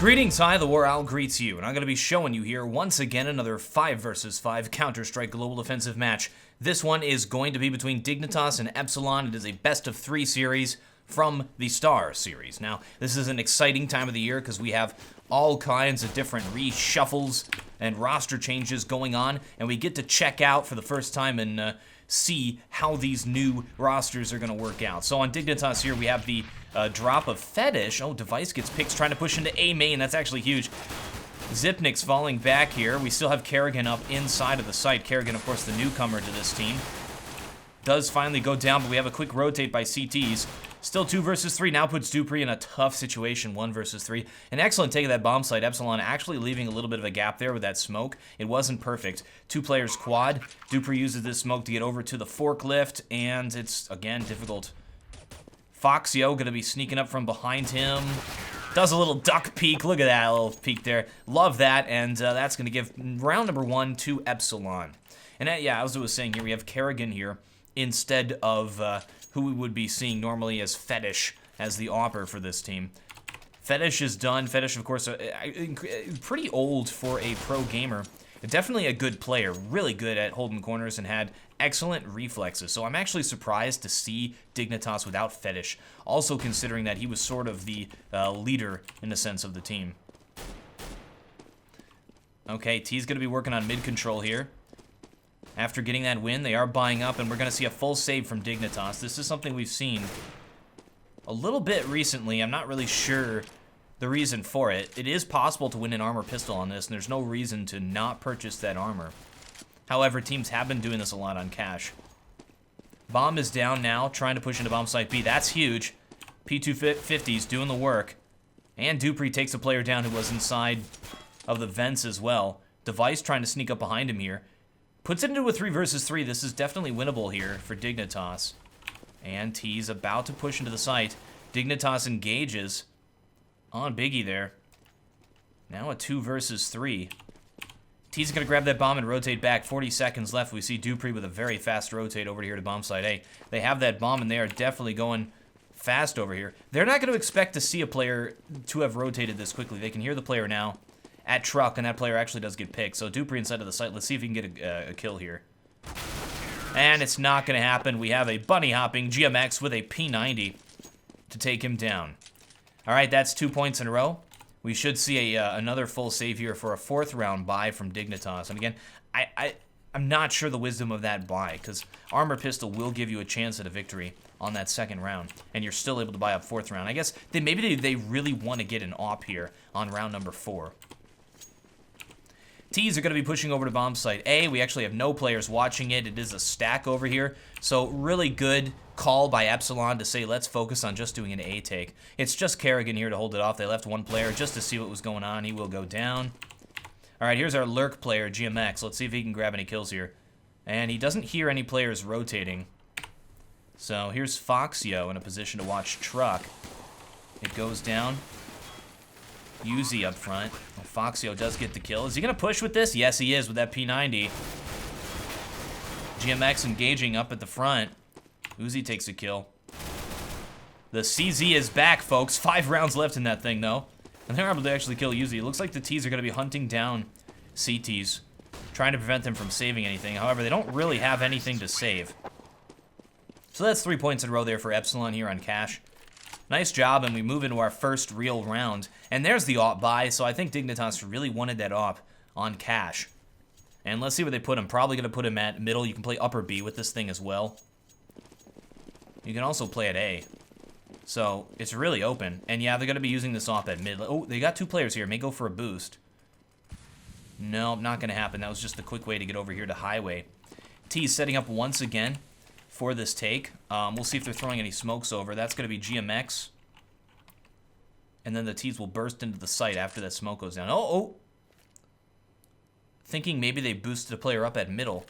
Greetings, hi, TheWarOwl greets you, and I'm going to be showing you here once again another 5 versus 5 Counter-Strike Global Offensive match. This one is going to be between Dignitas and Epsilon. It is a best of 3 series from the Star Series. Now, this is an exciting time of the year because we have all kinds of different reshuffles and roster changes going on, and we get to check out for the first time and see how these new rosters are going to work out. So on Dignitas here, we have the drop of Fetish. Oh, Device gets picked, trying to push into A main. That's actually huge. Zipnik's falling back here. We still have Kerrigan up inside of the site. Kerrigan, of course, the newcomer to this team. Does finally go down, but we have a quick rotate by CTs. Still 2 versus 3. Now puts Dupree in a tough situation, 1 versus 3. An excellent take of that bomb site. Epsilon actually leaving a little bit of a gap there with that smoke. It wasn't perfect. 2 players quad. Dupree uses this smoke to get over to the forklift, and it's, again, difficult. Foxio going to be sneaking up from behind him. Does a little duck peek. Look at that little peek there. Love that, and that's going to give round number 1 to Epsilon. And yeah, as I was saying here, we have Kerrigan here instead of who we would be seeing normally as Fetish as the AWPer for this team. Fetish is done. Fetish, of course, pretty old for a pro gamer. Definitely a good player, really good at holding corners and had excellent reflexes. So I'm actually surprised to see Dignitas without Fetish, also considering that he was sort of the leader in a sense of the team. Okay, T's going to be working on mid control here. After getting that win, they are buying up, and we're going to see a full save from Dignitas. This is something we've seen a little bit recently. I'm not really sure the reason for it. It is possible to win an armor pistol on this, and there's no reason to not purchase that armor. However, teams have been doing this a lot on cash. Bomb is down now, trying to push into bomb site B. That's huge. P250's doing the work. And Dupree takes a player down who was inside of the vents as well. Device trying to sneak up behind him here. Puts it into a 3 versus 3. This is definitely winnable here for Dignitas. And T's about to push into the site. Dignitas engages on Biggie there. Now a 2 versus 3. T's going to grab that bomb and rotate back. 40 seconds left. We see Dupree with a very fast rotate over here to bomb site A. They have that bomb, and they are definitely going fast over here. They're not going to expect to see a player to have rotated this quickly. They can hear the player now at truck, and that player actually does get picked. So Dupree inside of the site. Let's see if he can get a kill here. And it's not going to happen. We have a bunny hopping GMX with a P90 to take him down. All right, that's 2 points in a row. We should see another full save here for a 4th round buy from Dignitas. And again, I'm not sure the wisdom of that buy, because Armor Pistol will give you a chance at a victory on that 2nd round, and you're still able to buy up 4th round. I guess maybe they really want to get an AWP here on round number 4. T's are going to be pushing over to bomb site A. We actually have no players watching it. It is a stack over here. So really good call by Epsilon to say, let's focus on just doing an A take. It's just Kerrigan here to hold it off. They left 1 player just to see what was going on. He will go down. All right, here's our lurk player, GMX. Let's see if he can grab any kills here. And he doesn't hear any players rotating. So here's Foxio in a position to watch truck. It goes down. Uzi up front. Well, Foxio does get the kill. Is he going to push with this? Yes, he is with that P90. GMX engaging up at the front. Uzi takes a kill. The CZ is back, folks. 5 rounds left in that thing, though. And they're able to actually kill Uzi. It looks like the T's are going to be hunting down CTs, trying to prevent them from saving anything. However, they don't really have anything to save. So that's 3 points in a row there for Epsilon here on cash. Nice job, and we move into our first real round. And there's the AWP buy, so I think Dignitas really wanted that AWP on cash. And let's see where they put him. Probably going to put him at middle. You can play upper B with this thing as well. You can also play at A. So it's really open. And yeah, they're going to be using this AWP at mid. Oh, they got 2 players here. May go for a boost. No, not going to happen. That was just a quick way to get over here to highway. T's setting up once again for this take. We'll see if they're throwing any smokes over. That's going to be GMX. And then the T's will burst into the site after that smoke goes down. Oh! Thinking maybe they boosted a player up at middle.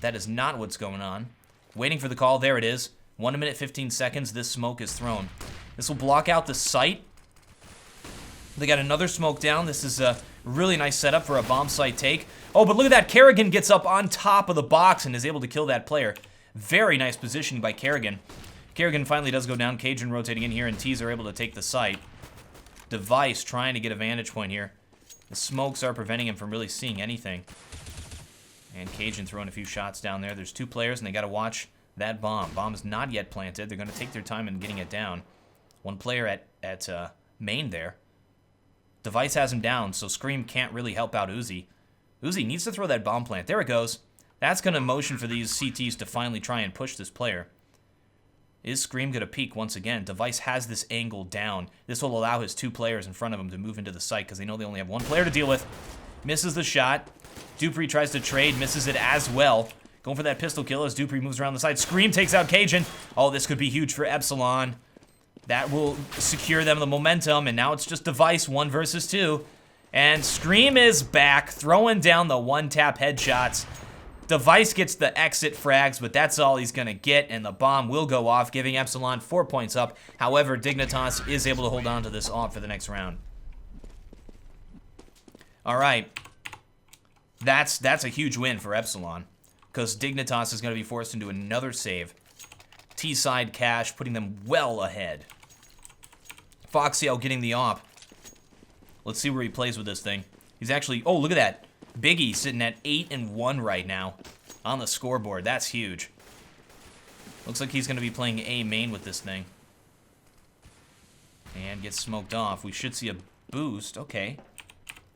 That is not what's going on. Waiting for the call. There it is. 1 minute, 15 seconds. This smoke is thrown. This will block out the site. They got another smoke down. This is a really nice setup for a bomb site take. Oh, but look at that. Kerrigan gets up on top of the box and is able to kill that player. Very nice positioning by Kerrigan. Kerrigan finally does go down. Cajun rotating in here, and T's are able to take the site. Device trying to get a vantage point here. The smokes are preventing him from really seeing anything. And Cajun throwing a few shots down there. There's 2 players, and they got to watch that bomb. Bomb is not yet planted. They're going to take their time in getting it down. 1 player at main there. Device has him down, so Scream can't really help out Uzi. Uzi needs to throw that bomb plant. There it goes. That's going to motion for these CTs to finally try and push this player. Is Scream going to peek once again? Device has this angle down. This will allow his 2 players in front of him to move into the site because they know they only have 1 player to deal with. Misses the shot. Dupree tries to trade, misses it as well. Going for that pistol kill as Dupree moves around the side. Scream takes out Cajun. Oh, this could be huge for Epsilon. That will secure them the momentum, and now it's just Device 1 versus 2. And Scream is back, throwing down the 1-tap headshots. Device gets the exit frags, but that's all he's going to get, and the bomb will go off, giving Epsilon 4 points up. However, Dignitas is able to hold on to this off for the next round. All right. That's a huge win for Epsilon, because Dignitas is going to be forced into another save. T-side cash, putting them well ahead. Foxyl getting the op. Let's see where he plays with this thing. He's actually... Oh, look at that. Biggie sitting at 8-1 right now on the scoreboard. That's huge. Looks like he's going to be playing A main with this thing. And gets smoked off. We should see a boost. Okay.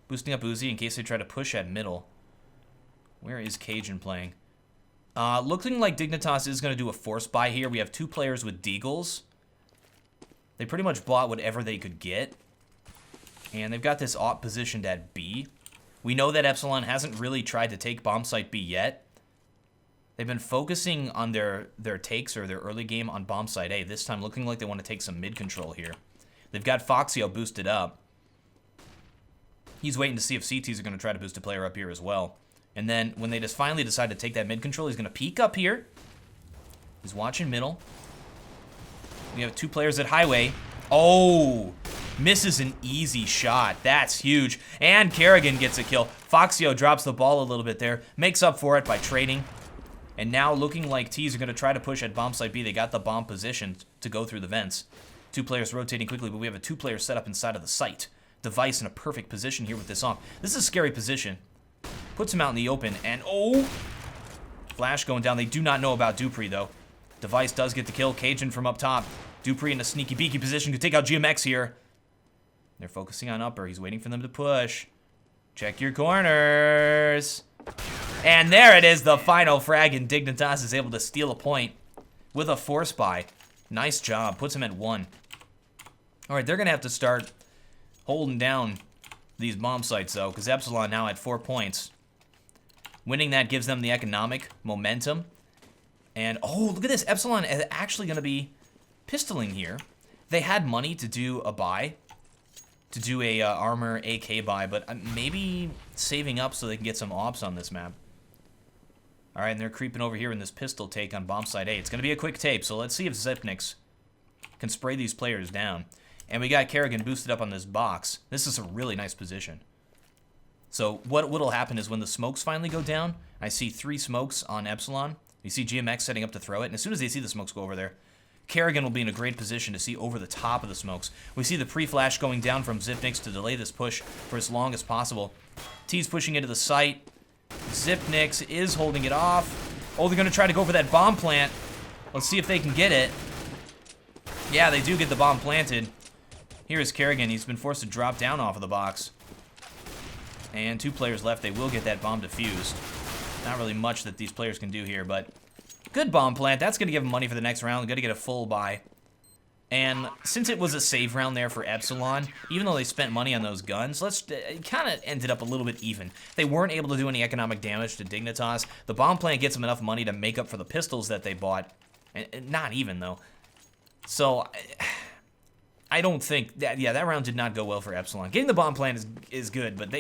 Boosting up Uzi in case they try to push at middle. Where is Cajun playing? Looking like Dignitas is going to do a force buy here. We have 2 players with Deagles. They pretty much bought whatever they could get. And they've got this op positioned at B. We know that Epsilon hasn't really tried to take bomb site B yet. They've been focusing on their takes or their early game on bomb site A. This time looking like they want to take some mid control here. They've got Foxyl boosted up. He's waiting to see if CTs are going to try to boost a player up here as well. And then when they just finally decide to take that mid control, he's going to peek up here. He's watching middle. We have 2 players at highway. Oh, misses an easy shot. That's huge. And Kerrigan gets a kill. Foxio drops the ball a little bit there. Makes up for it by trading. And now looking like T's are going to try to push at bomb site B. They got the bomb positioned to go through the vents. 2 players rotating quickly, but we have a 2-player set up inside of the site. Device in a perfect position here with this off. This is a scary position. Puts him out in the open, and oh! Flash going down. They do not know about Dupree, though. Device does get the kill. Cajun from up top. Dupree in a sneaky beaky position. Could take out GMX here. They're focusing on upper. He's waiting for them to push. Check your corners. And there it is, the final frag, and Dignitas is able to steal a point with a force buy. Nice job. Puts him at 1. All right, they're going to have to start holding down these bomb sites, though, because Epsilon now at 4 points. Winning that gives them the economic momentum. And, oh, look at this. Epsilon is actually going to be pistoling here. They had money to do a buy, to do a armor AK buy, but maybe saving up so they can get some ops on this map. All right, and they're creeping over here in this pistol take on bomb site A. It's going to be a quick tape, so let's see if Zipnix can spray these players down. And we got Kerrigan boosted up on this box. This is a really nice position. So what'll happen is when the smokes finally go down, I see 3 smokes on Epsilon. You see GMX setting up to throw it, and as soon as they see the smokes go over there, Kerrigan will be in a great position to see over the top of the smokes. We see the pre-flash going down from Zipnix to delay this push for as long as possible. T's pushing into the site. Zipnix is holding it off. Oh, they're going to try to go for that bomb plant. Let's see if they can get it. Yeah, they do get the bomb planted. Here is Kerrigan. He's been forced to drop down off of the box. And 2 players left. They will get that bomb defused. Not really much that these players can do here, but good bomb plant. That's going to give them money for the next round. Going to get a full buy. And since it was a save round there for Epsilon, even though they spent money on those guns, it kind of ended up a little bit even. They weren't able to do any economic damage to Dignitas. The bomb plant gets them enough money to make up for the pistols that they bought. And not even, though. So I don't think that, yeah, that round did not go well for Epsilon. Getting the bomb plant is good, but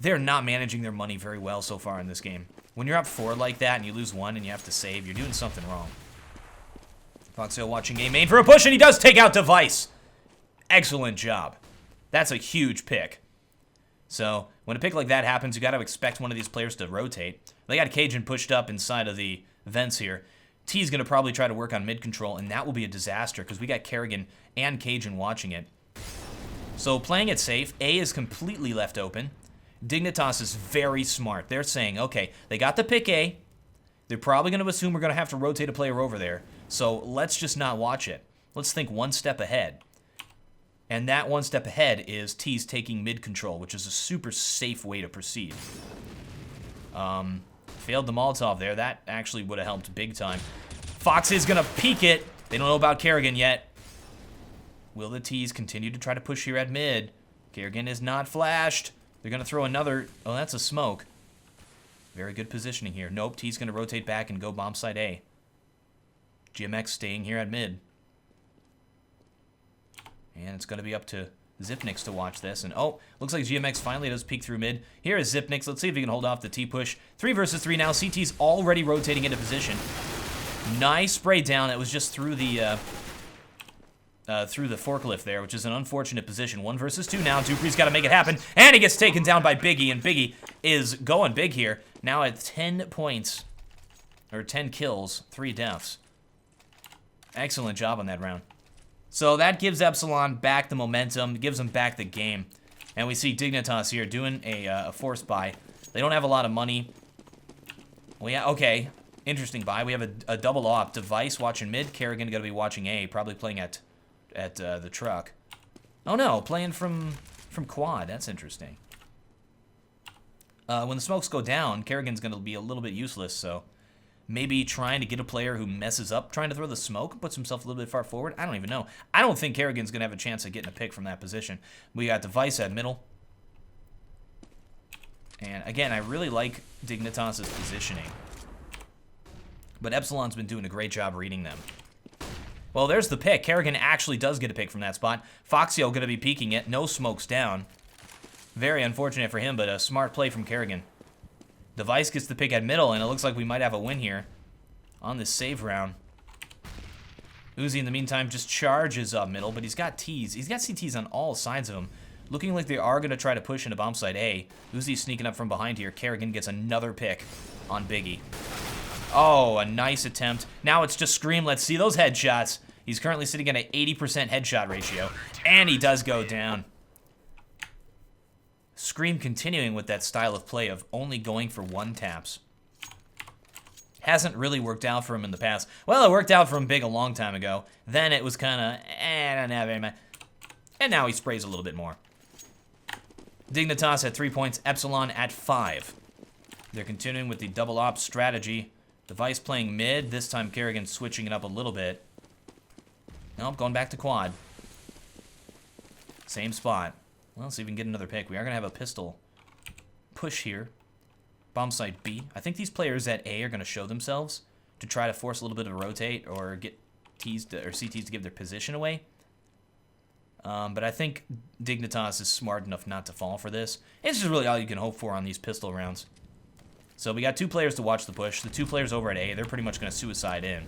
they're not managing their money very well so far in this game. When you're up 4 like that and you lose 1 and you have to save, you're doing something wrong. Foxhill watching game main for a push, and he does take out Device. Excellent job. That's a huge pick. So when a pick like that happens, you got to expect one of these players to rotate. They got Cajun pushed up inside of the vents here. T's going to probably try to work on mid control, and that will be a disaster because we got Kerrigan and Cajun watching it. So playing it safe, A is completely left open. Dignitas is very smart. They're saying, okay, they got the pick A. They're probably going to assume we're going to have to rotate a player over there. So let's just not watch it. Let's think one step ahead. And that one step ahead is T's taking mid control, which is a super safe way to proceed. Failed the Molotov there. That actually would have helped big time. Fox is going to peek it. They don't know about Kerrigan yet. Will the T's continue to try to push here at mid? Kerrigan is not flashed. They're going to throw another... Oh, that's a smoke. Very good positioning here. Nope, T's going to rotate back and go bomb site A. GMX staying here at mid. And it's going to be up to Zipnix to watch this. And oh, looks like GMX finally does peek through mid. Here is Zipnix. Let's see if he can hold off the T push. 3 versus 3 now. CT's already rotating into position. Nice spray down. It was just through the forklift there, which is an unfortunate position. 1 versus 2 now. Dupree's got to make it happen. And he gets taken down by Biggie. And Biggie is going big here. Now at 10 points, or 10 kills, 3 deaths. Excellent job on that round. So that gives Epsilon back the momentum, gives them back the game. And we see Dignitas here doing a force buy. They don't have a lot of money. Well, yeah, okay. Interesting buy. We have a double op. Device watching mid. Kerrigan going to be watching A, probably playing at the truck. Oh no, playing from quad. That's interesting. When the smokes go down, Kerrigan's going to be a little bit useless, so... Maybe trying to get a player who messes up, trying to throw the smoke, puts himself a little bit far forward. I don't even know. I don't think Kerrigan's going to have a chance of getting a pick from that position. We got Device at middle. And again, I really like Dignitas' positioning. But Epsilon's been doing a great job reading them. Well, there's the pick. Kerrigan actually does get a pick from that spot. Foxio going to be peeking it. No smokes down. Very unfortunate for him, but a smart play from Kerrigan. Device gets the pick at middle, and it looks like we might have a win here on this save round. Uzi, in the meantime, just charges up middle, but he's got T's. He's got CTs on all sides of him. Looking like they are going to try to push into bomb site A. Uzi's sneaking up from behind here. Kerrigan gets another pick on Biggie. Oh, a nice attempt. Now it's just Scream. Let's see those headshots. He's currently sitting at an 80% headshot ratio, and he does go down. Scream continuing with that style of play of only going for 1 taps. Hasn't really worked out for him in the past. Well, it worked out for him big a long time ago. Then it was kind of, I don't have very much. And now he sprays a little bit more. Dignitas at 3 points, Epsilon at 5. They're continuing with the double op strategy. Device playing mid. This time Kerrigan switching it up a little bit. Nope, going back to quad. Same spot. Well, let's see if we can get another pick. We are going to have a pistol push here. Bomb site B. I think these players at A are going to show themselves to try to force a little bit of a rotate or get T's to, or CTs to give their position away. But I think Dignitas is smart enough not to fall for this. It's just really all you can hope for on these pistol rounds. So we got 2 players to watch the push. The 2 players over at A, they're pretty much going to suicide in.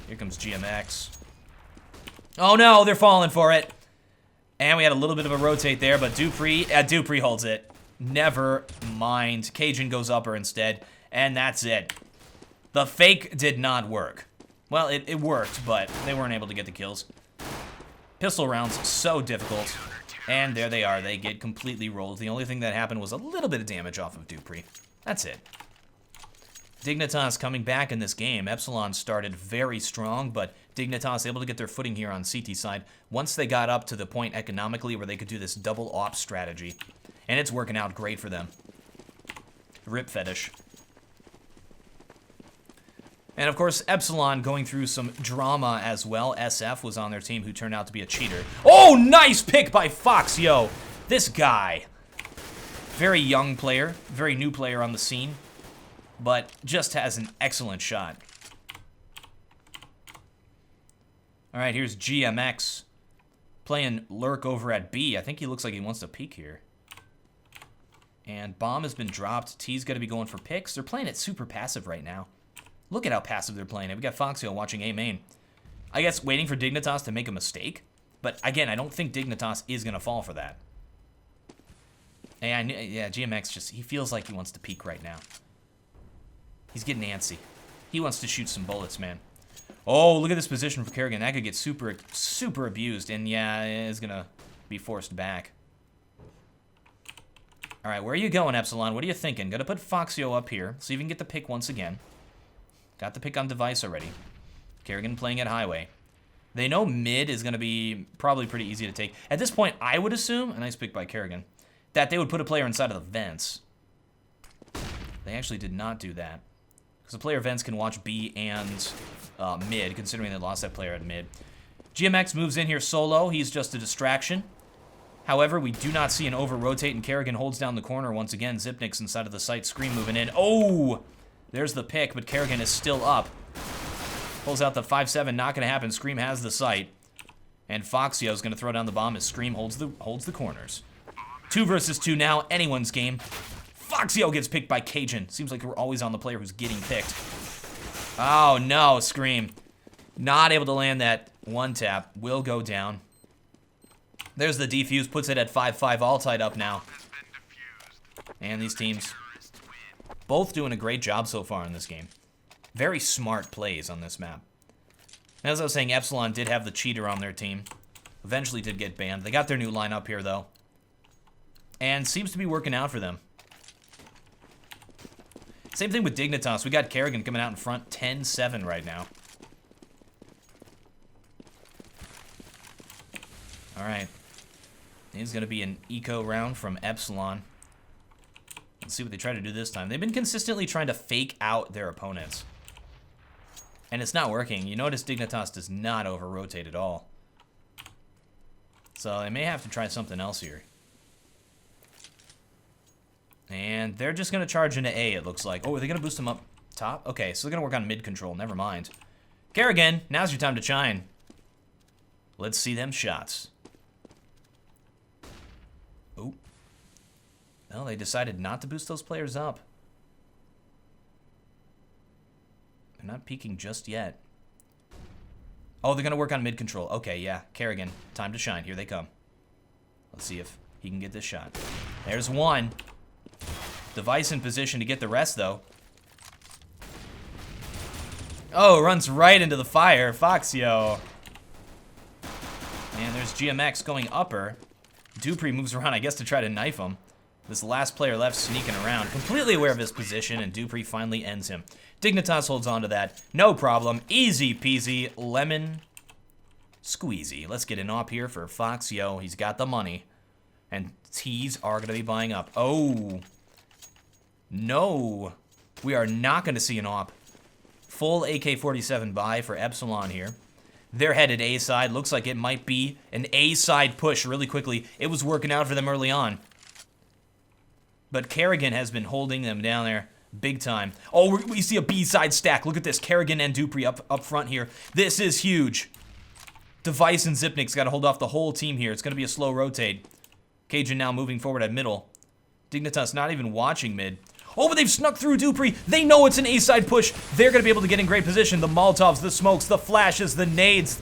Here comes GMX. Oh no, they're falling for it. And we had a little bit of a rotate there, but Dupree holds it. Never mind. Cajun goes upper instead, and that's it. The fake did not work. Well, it worked, but they weren't able to get the kills. Pistol rounds, so difficult. And there they are. They get completely rolled. The only thing that happened was a little bit of damage off of Dupree. That's it. Dignitas coming back in this game. Epsilon started very strong, but Dignitas able to get their footing here on CT side once they got up to the point economically where they could do this double op strategy. And it's working out great for them. Rip fetish. And of course, Epsilon going through some drama as well. SF was on their team who turned out to be a cheater. Oh, nice pick by Fox, yo! This guy. Very young player, very new player on the scene, but just has an excellent shot. All right, here's GMX playing Lurk over at B. I think he looks like he wants to peek here. And bomb has been dropped. T's going to be going for picks. They're playing it super passive right now. Look at how passive they're playing it. We got Foxio watching A main. I guess waiting for Dignitas to make a mistake. But again, I don't think Dignitas is going to fall for that. And yeah, GMX just, he feels like he wants to peek right now. He's getting antsy. He wants to shoot some bullets, man. Oh, look at this position for Kerrigan. That could get super, super abused. And yeah, it's going to be forced back. All right, where are you going, Epsilon? What are you thinking? Gonna put Foxio up here, see if we can get the pick once again. Got the pick on device already. Kerrigan playing at highway. They know mid is gonna be probably pretty easy to take. At this point, I would assume, a nice pick by Kerrigan, that they would put a player inside of the vents. They actually did not do that. Because the player vents can watch B and mid, considering they lost that player at mid. GMX moves in here solo. He's just a distraction. However, we do not see an over-rotate, and Kerrigan holds down the corner once again. Zipnik's inside of the site. Scream moving in. Oh! There's the pick, but Kerrigan is still up. Pulls out the 5-7. Not going to happen. Scream has the site. And Foxio's going to throw down the bomb as Scream holds the corners. 2 versus 2 now. Anyone's game. Foxio gets picked by Cajun. Seems like we're always on the player who's getting picked. Oh, no. Scream. Not able to land that one tap. Will go down. There's the defuse. Puts it at 5-5. All tied up now. And these teams both doing a great job so far in this game. Very smart plays on this map. As I was saying, Epsilon did have the cheater on their team. Eventually did get banned. They got their new lineup here, though. And seems to be working out for them. Same thing with Dignitas. We got Kerrigan coming out in front 10-7 right now. Alright. It's going to be an eco round from Epsilon. Let's see what they try to do this time. They've been consistently trying to fake out their opponents. And it's not working. You notice Dignitas does not over-rotate at all. So they may have to try something else here. And they're just going to charge into A, it looks like. Oh, are they going to boost them up top? Okay, so they're going to work on mid control. Never mind. Kerrigan, now's your time to shine. Let's see them shots. Oh. No, they decided not to boost those players up. They're not peeking just yet. Oh, they're going to work on mid control. Okay, yeah. Kerrigan, time to shine. Here they come. Let's see if he can get this shot. There's one. Device in position to get the rest, though. Oh, runs right into the fire. Foxio. And there's GMX going upper. Dupree moves around, I guess, to try to knife him. This last player left sneaking around. Completely aware of his position, and Dupree finally ends him. Dignitas holds on to that. No problem. Easy peasy. Lemon squeezy. Let's get an op here for Foxio. He's got the money. And T's are going to be buying up. Oh. No. We are not going to see an op. Full AK-47 buy for Epsilon here. They're headed A side. Looks like it might be an A side push really quickly. It was working out for them early on. But Kerrigan has been holding them down there big time. Oh, we see a B side stack. Look at this. Kerrigan and Dupree up front here. This is huge. Device and Zipnik's got to hold off the whole team here. It's going to be a slow rotate. Cajun now moving forward at middle. Dignitas not even watching mid. Oh, but they've snuck through Dupree. They know it's an A-side push. They're going to be able to get in great position. The Molotovs, the smokes, the flashes, the nades.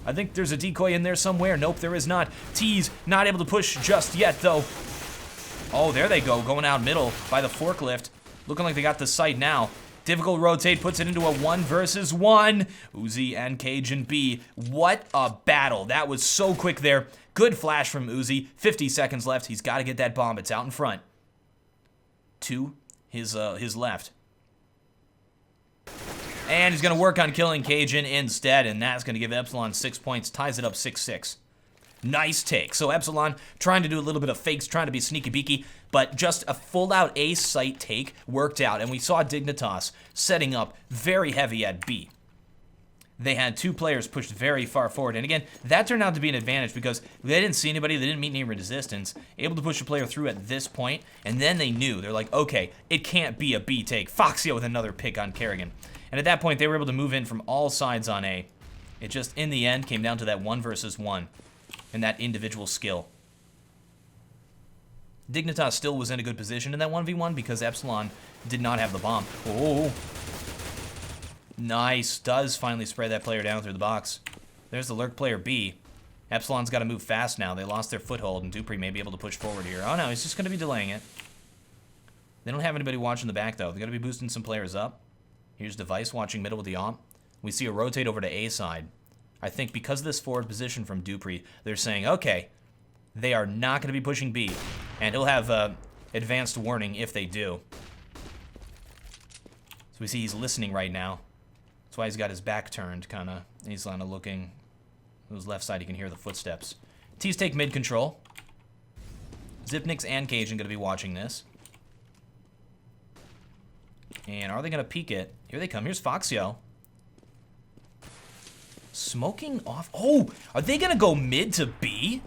I think there's a decoy in there somewhere. Nope, there is not. T's not able to push just yet, though. Oh, there they go. Going out middle by the forklift. Looking like they got the sight now. Difficult rotate puts it into a 1 versus 1. Uzi and Cajun B. What a battle. That was so quick there. Good flash from Uzi. 50 seconds left. He's got to get that bomb. It's out in front. To his left. And he's going to work on killing Cajun instead, and that's going to give Epsilon 6 points. Ties it up 6-6. Nice take. So Epsilon trying to do a little bit of fakes, trying to be sneaky beaky, but just a full-out A site take worked out, and we saw Dignitas setting up very heavy at B. They had 2 players pushed very far forward. And again, that turned out to be an advantage because they didn't see anybody, they didn't meet any resistance, able to push a player through at this point, and then they knew. They're like, okay, it can't be a B take. Foxio with another pick on Kerrigan. And at that point, they were able to move in from all sides on A. It just, in the end, came down to that 1 versus 1 and that individual skill. Dignitas still was in a good position in that 1v1 because Epsilon did not have the bomb. Oh. Nice. Does finally spray that player down through the box. There's the lurk player B. Epsilon's got to move fast now. They lost their foothold, and Dupree may be able to push forward here. Oh, no, he's just going to be delaying it. They don't have anybody watching the back, though. They're going to be boosting some players up. Here's Device watching middle with the AWP. We see a rotate over to A side. I think because of this forward position from Dupree, they're saying, okay, They are not going to be pushing B. And he'll have advanced warning if they do. So we see he's listening right now. That's why he's got his back turned, kind of. He's kind of looking. On his left side, he can hear the footsteps. T's take mid control. Zipnix and Cajun going to be watching this. And are they going to peek it? Here they come. Here's Foxio. Smoking off. Oh, are they going to go mid to B?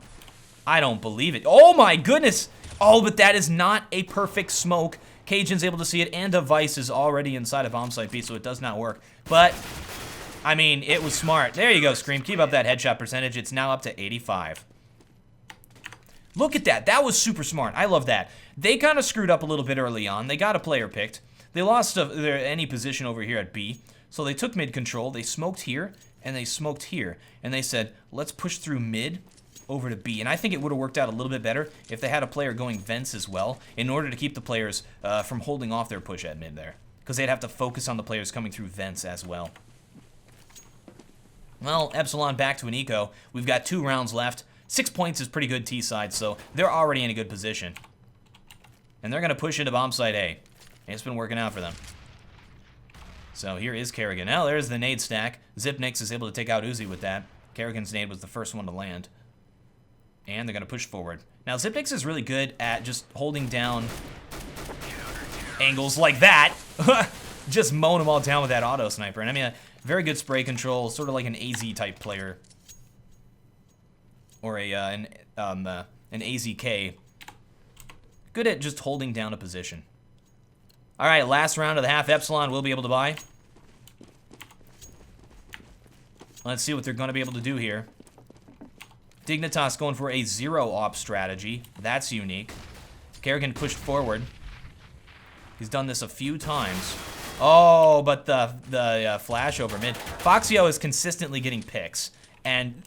I don't believe it. Oh my goodness. Oh, but that is not a perfect smoke. Cajun's able to see it, and Device is already inside of bomb site B, so it does not work. But, I mean, it was smart. There you go, Scream. Keep up that headshot percentage. It's now up to 85. Look at that. That was super smart. I love that. They kind of screwed up a little bit early on. They got a player picked. They lost any position over here at B, so they took mid control. They smoked here, and they smoked here. And they said, let's push through mid over to B. And I think it would have worked out a little bit better if they had a player going vents as well in order to keep the players from holding off their push at mid there. Because they'd have to focus on the players coming through vents as well. Well, Epsilon back to an eco. We've got 2 rounds left. 6 points is pretty good T side, so they're already in a good position. And they're going to push into bomb site A. And it's been working out for them. So here is Kerrigan. Now there's the nade stack. Zipnix is able to take out Uzi with that. Kerrigan's nade was the first one to land. And they're going to push forward. Now Zipnix is really good at just holding down angles like that. Just mowing them all down with that auto sniper. And I mean, a very good spray control, sort of like an AZ type player. Or an AZK. Good at just holding down a position. All right, last round of the half. Epsilon will be able to buy. Let's see what they're going to be able to do here. Dignitas going for a 0-op strategy. That's unique. Kerrigan pushed forward. He's done this a few times. Oh, but the flash over mid. Foxio is consistently getting picks. And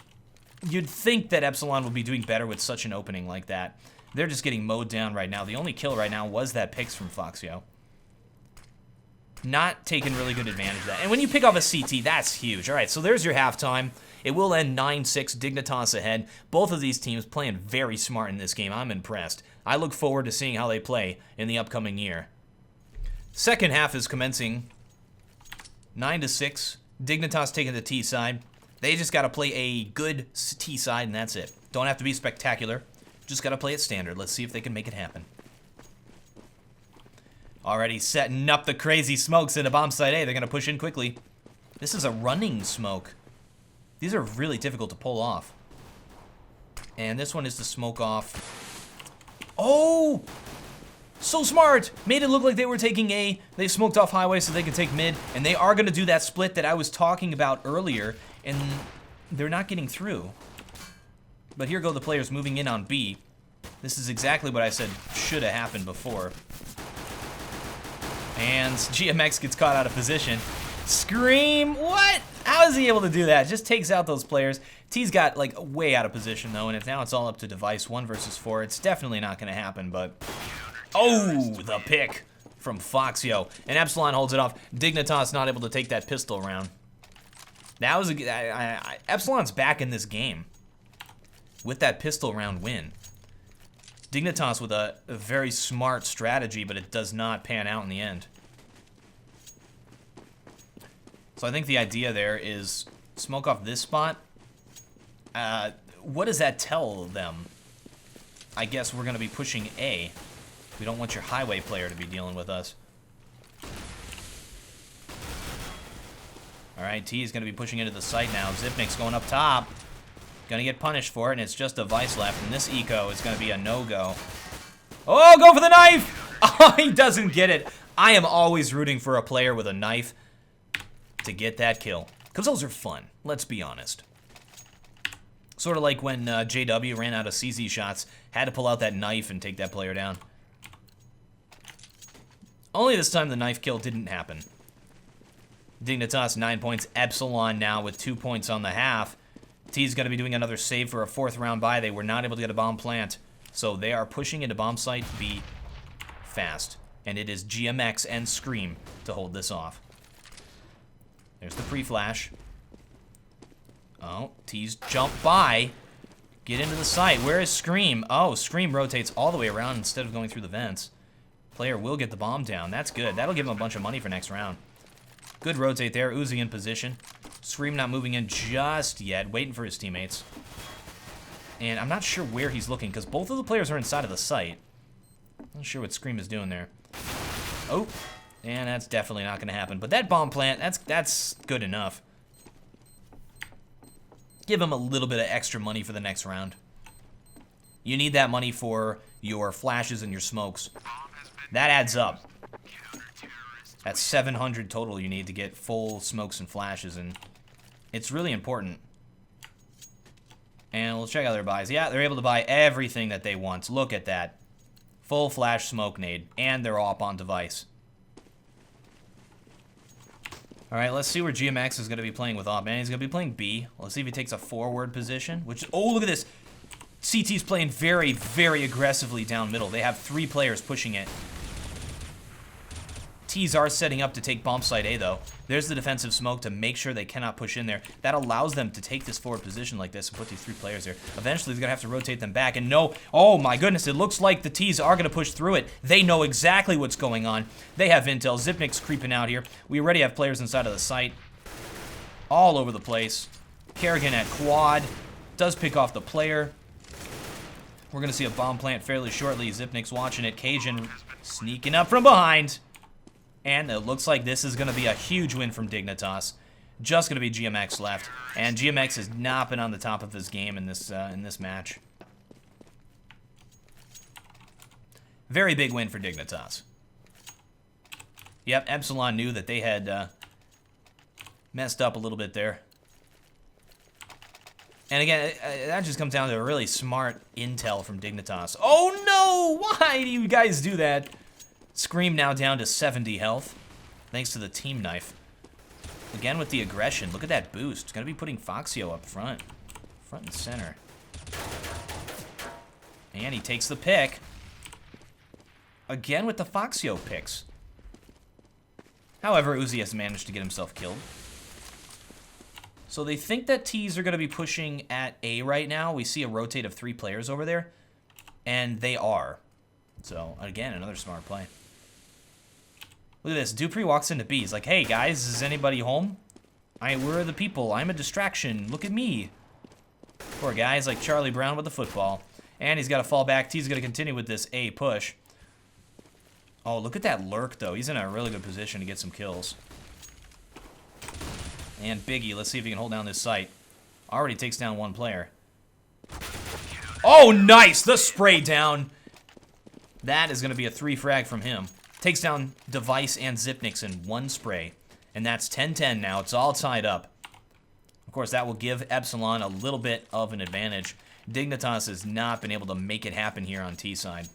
you'd think that Epsilon would be doing better with such an opening like that. They're just getting mowed down right now. The only kill right now was that picks from Foxio. Not taking really good advantage of that. And when you pick off a CT, that's huge. All right, so there's your halftime. It will end 9-6, Dignitas ahead. Both of these teams playing very smart in this game. I'm impressed. I look forward to seeing how they play in the upcoming year. Second half is commencing 9-6. Dignitas taking the T side. They just got to play a good T side, and that's it. Don't have to be spectacular. Just got to play it standard. Let's see if they can make it happen. Already setting up the crazy smokes into bomb site A. They're going to push in quickly. This is a running smoke. These are really difficult to pull off. And this one is to smoke off. Oh! So smart! Made it look like they were taking A. They smoked off highway so they could take mid. And they are going to do that split that I was talking about earlier. And they're not getting through. But here go the players moving in on B. This is exactly what I said should have happened before. And GMX gets caught out of position. Scream! What? How is he able to do that? Just takes out those players. T's got, like, way out of position, though, and now it's all up to Device 1 versus 4. It's definitely not going to happen, but... Oh, the pick from Foxio. And Epsilon holds it off. Dignitas not able to take that pistol round. That was a... Epsilon's back in this game with that pistol round win. Dignitas with a very smart strategy, but it does not pan out in the end. So I think the idea there is smoke off this spot. What does that tell them? I guess we're going to be pushing A. We don't want your highway player to be dealing with us. All right, T is going to be pushing into the site now. Zipnik's going up top. Going to get punished for it, and it's just Device left. And this eco is going to be a no-go. Oh, go for the knife! Oh, he doesn't get it. I am always rooting for a player with a knife to get that kill. Because those are fun, let's be honest. Sort of like when JW ran out of CZ shots, had to pull out that knife and take that player down. Only this time the knife kill didn't happen. Dignitas 9 points. Epsilon now with 2 points on the half. T's going to be doing another save for a 4th round bye. They were not able to get a bomb plant. So they are pushing into bomb site B fast. And it is GMX and Scream to hold this off. There's the pre-flash. Oh, T's jump by. Get into the site. Where is Scream? Oh, Scream rotates all the way around instead of going through the vents. Player will get the bomb down. That's good. That'll give him a bunch of money for next round. Good rotate there. Uzi in position. Scream not moving in just yet. Waiting for his teammates. And I'm not sure where he's looking because both of the players are inside of the site. Not sure what Scream is doing there. Oh, and that's definitely not going to happen. But that bomb plant, that's good enough. Give him a little bit of extra money for the next round. You need that money for your flashes and your smokes. That adds up. That's 700 total you need to get full smokes and flashes, and it's really important. And we'll check out their buys. Yeah, they're able to buy everything that they want. Look at that. Full flash smoke nade, and they're all up on device. All right, let's see where GMX is going to be playing with op. Man, he's going to be playing B. Let's see if he takes a forward position, which, oh, look at this. CT's playing very, very aggressively down middle. They have 3 players pushing it. T's are setting up to take bomb site A, though. There's the defensive smoke to make sure they cannot push in there. That allows them to take this forward position like this and put these 3 players there. Eventually, they're going to have to rotate them back. And no, oh my goodness, it looks like the T's are going to push through it. They know exactly what's going on. They have intel. Zipnik's creeping out here. We already have players inside of the site. All over the place. Kerrigan at quad. Does pick off the player. We're going to see a bomb plant fairly shortly. Zipnik's watching it. Cajun sneaking up from behind. And it looks like this is going to be a huge win from Dignitas. Just going to be GMX left. And GMX has not been on the top of his game in this match. Very big win for Dignitas. Yep, Epsilon knew that they had messed up a little bit there. And again, that just comes down to a really smart intel from Dignitas. Oh no! Why do you guys do that? Scream now down to 70 health, thanks to the team knife. Again with the aggression. Look at that boost. Gonna be putting Foxio up front. Front and center. And he takes the pick. Again with the Foxio picks. However, Uzi has managed to get himself killed. So they think that T's are going to be pushing at A right now. We see a rotate of 3 players over there. And they are. So, again, another smart play. Look at this. Dupree walks into B. He's like, hey, guys, is anybody home? We're the people. I'm a distraction. Look at me. Poor guy's like Charlie Brown with the football. And he's got to fall back. T's going to continue with this A push. Oh, look at that lurk, though. He's in a really good position to get some kills. And Biggie, let's see if he can hold down this site. Already takes down 1 player. Oh, nice! The spray down. That is going to be a 3 frag from him. Takes down Device and Zipniks in 1 spray. And that's 10-10 now. It's all tied up. Of course, that will give Epsilon a little bit of an advantage. Dignitas has not been able to make it happen here on T side.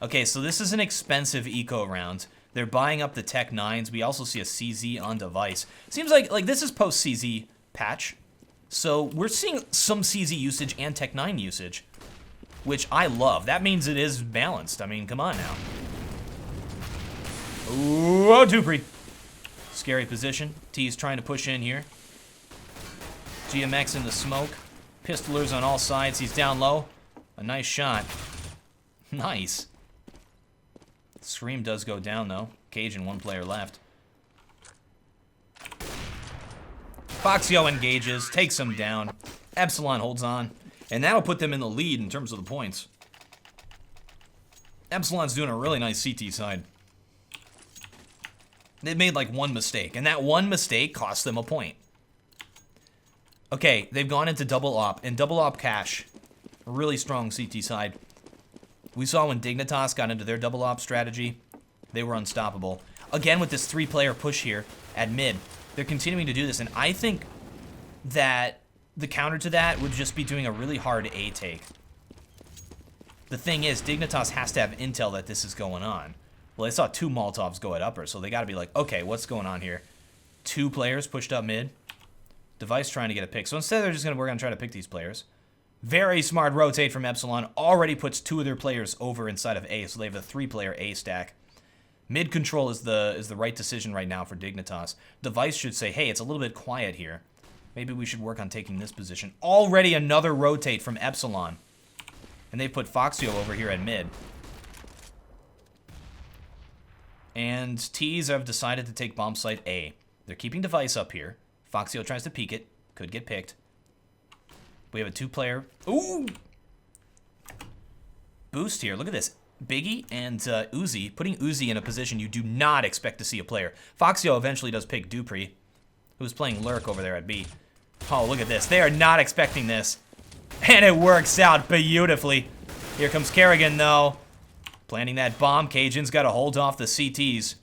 Okay, so this is an expensive eco round. They're buying up the Tech 9s. We also see a CZ on Device. Seems like this is post-CZ patch. So we're seeing some CZ usage and Tech 9 usage, which I love. That means it is balanced. I mean, come on now. Ooh, oh, Dupree. Scary position. T's trying to push in here. GMX in the smoke. Pistolers on all sides. He's down low. A nice shot. Nice. Scream does go down, though. Cajun, 1 player left. Foxio engages, takes him down. Epsilon holds on. And that'll put them in the lead in terms of the points. Epsilon's doing a really nice CT side. They made like 1 mistake, and that 1 mistake cost them a point. Okay, they've gone into double op, and double op cash. A really strong CT side. We saw when Dignitas got into their double op strategy, they were unstoppable. Again with this 3-player push here at mid. They're continuing to do this, and I think that the counter to that would just be doing a really hard A take. The thing is, Dignitas has to have intel that this is going on. Well, they saw 2 Molotovs go at upper, so they got to be like, okay, what's going on here? 2 players pushed up mid. Device trying to get a pick. So instead, we're going to try to pick these players. Very smart rotate from Epsilon. Already puts 2 of their players over inside of A, so they have a 3-player A stack. Mid control is the right decision right now for Dignitas. Device should say, hey, it's a little bit quiet here. Maybe we should work on taking this position. Already another rotate from Epsilon. And they put Foxio over here at mid. And T's have decided to take bomb site A. They're keeping Device up here. Foxio tries to peek it. Could get picked. We have a 2-player. Ooh! Boost here. Look at this. Biggie and Uzi. Putting Uzi in a position you do not expect to see a player. Foxio eventually does pick Dupree, who's playing Lurk over there at B. Oh, look at this. They are not expecting this. And it works out beautifully. Here comes Kerrigan, though. Planting that bomb. Cajun's got to hold off the CTs.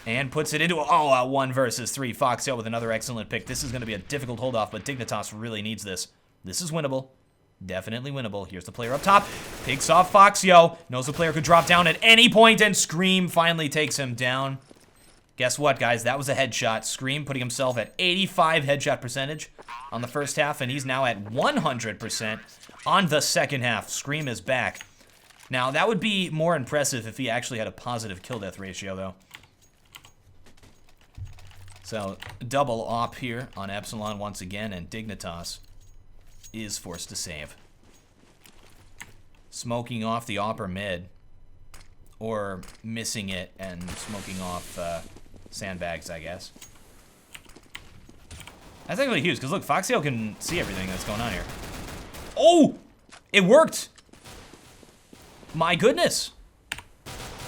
And puts it into a 1 versus 3. Foxio with another excellent pick. This is going to be a difficult hold-off, but Dignitas really needs this. This is winnable. Definitely winnable. Here's the player up top. Picks off Foxio. Knows the player could drop down at any point, and Scream finally takes him down. Guess what, guys? That was a headshot. Scream putting himself at 85 headshot percentage on the first half, and he's now at 100% on the second half. Scream is back. Now, that would be more impressive if he actually had a positive kill-death ratio, though. So, double op here on Epsilon once again, and Dignitas is forced to save. Smoking off the upper mid, or missing it and smoking off sandbags, I guess. That's actually huge, because look, Foxio can see everything that's going on here. Oh! It worked! My goodness!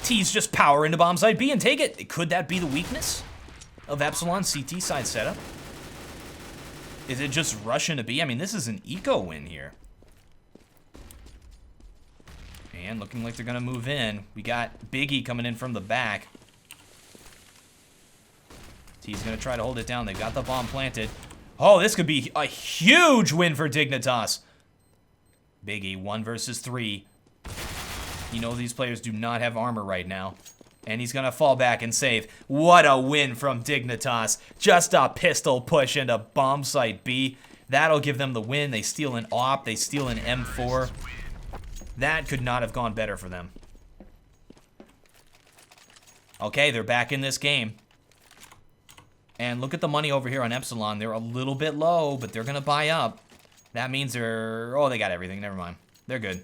T's just power into bomb site B and take it. Could that be the weakness of Epsilon's CT side setup? Is it just rush into B? I mean, this is an eco win here. And looking like they're going to move in. We got Biggie coming in from the back. T's going to try to hold it down. They've got the bomb planted. Oh, this could be a huge win for Dignitas. Biggie, 1 versus 3. You know these players do not have armor right now. And he's going to fall back and save. What a win from Dignitas. Just a pistol push into bomb site B. That'll give them the win. They steal an AWP. They steal an M4. That could not have gone better for them. Okay, they're back in this game. And look at the money over here on Epsilon. They're a little bit low, but they're going to buy up. That means they're... Oh, they got everything. Never mind. They're good.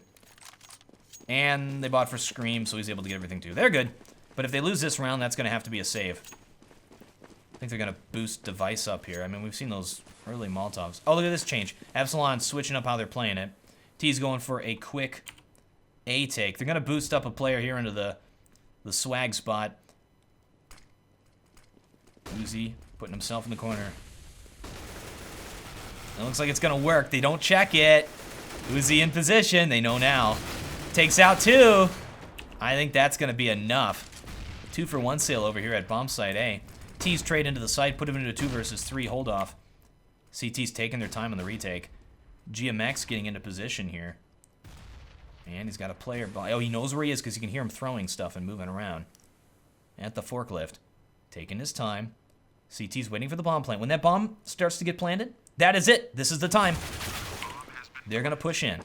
And they bought for Scream, so he's able to get everything too. They're good. But if they lose this round, that's going to have to be a save. I think they're going to boost Device up here. I mean, we've seen those early Molotovs. Oh, look at this change. Epsilon switching up how they're playing it. T's going for a quick A take. They're going to boost up a player here into the swag spot. Uzi putting himself in the corner. It looks like it's going to work. They don't check it. Uzi in position. They know now. Takes out 2. I think that's going to be enough. 2 for 1 sale over here at bomb site A. T's trade into the site, put him into a 2 versus 3 hold off. CT's taking their time on the retake. GMX getting into position here. And he's got a player. Oh, he knows where he is because you can hear him throwing stuff and moving around. At the forklift. Taking his time. CT's waiting for the bomb plant. When that bomb starts to get planted, that is it. This is the time. They're going to push in.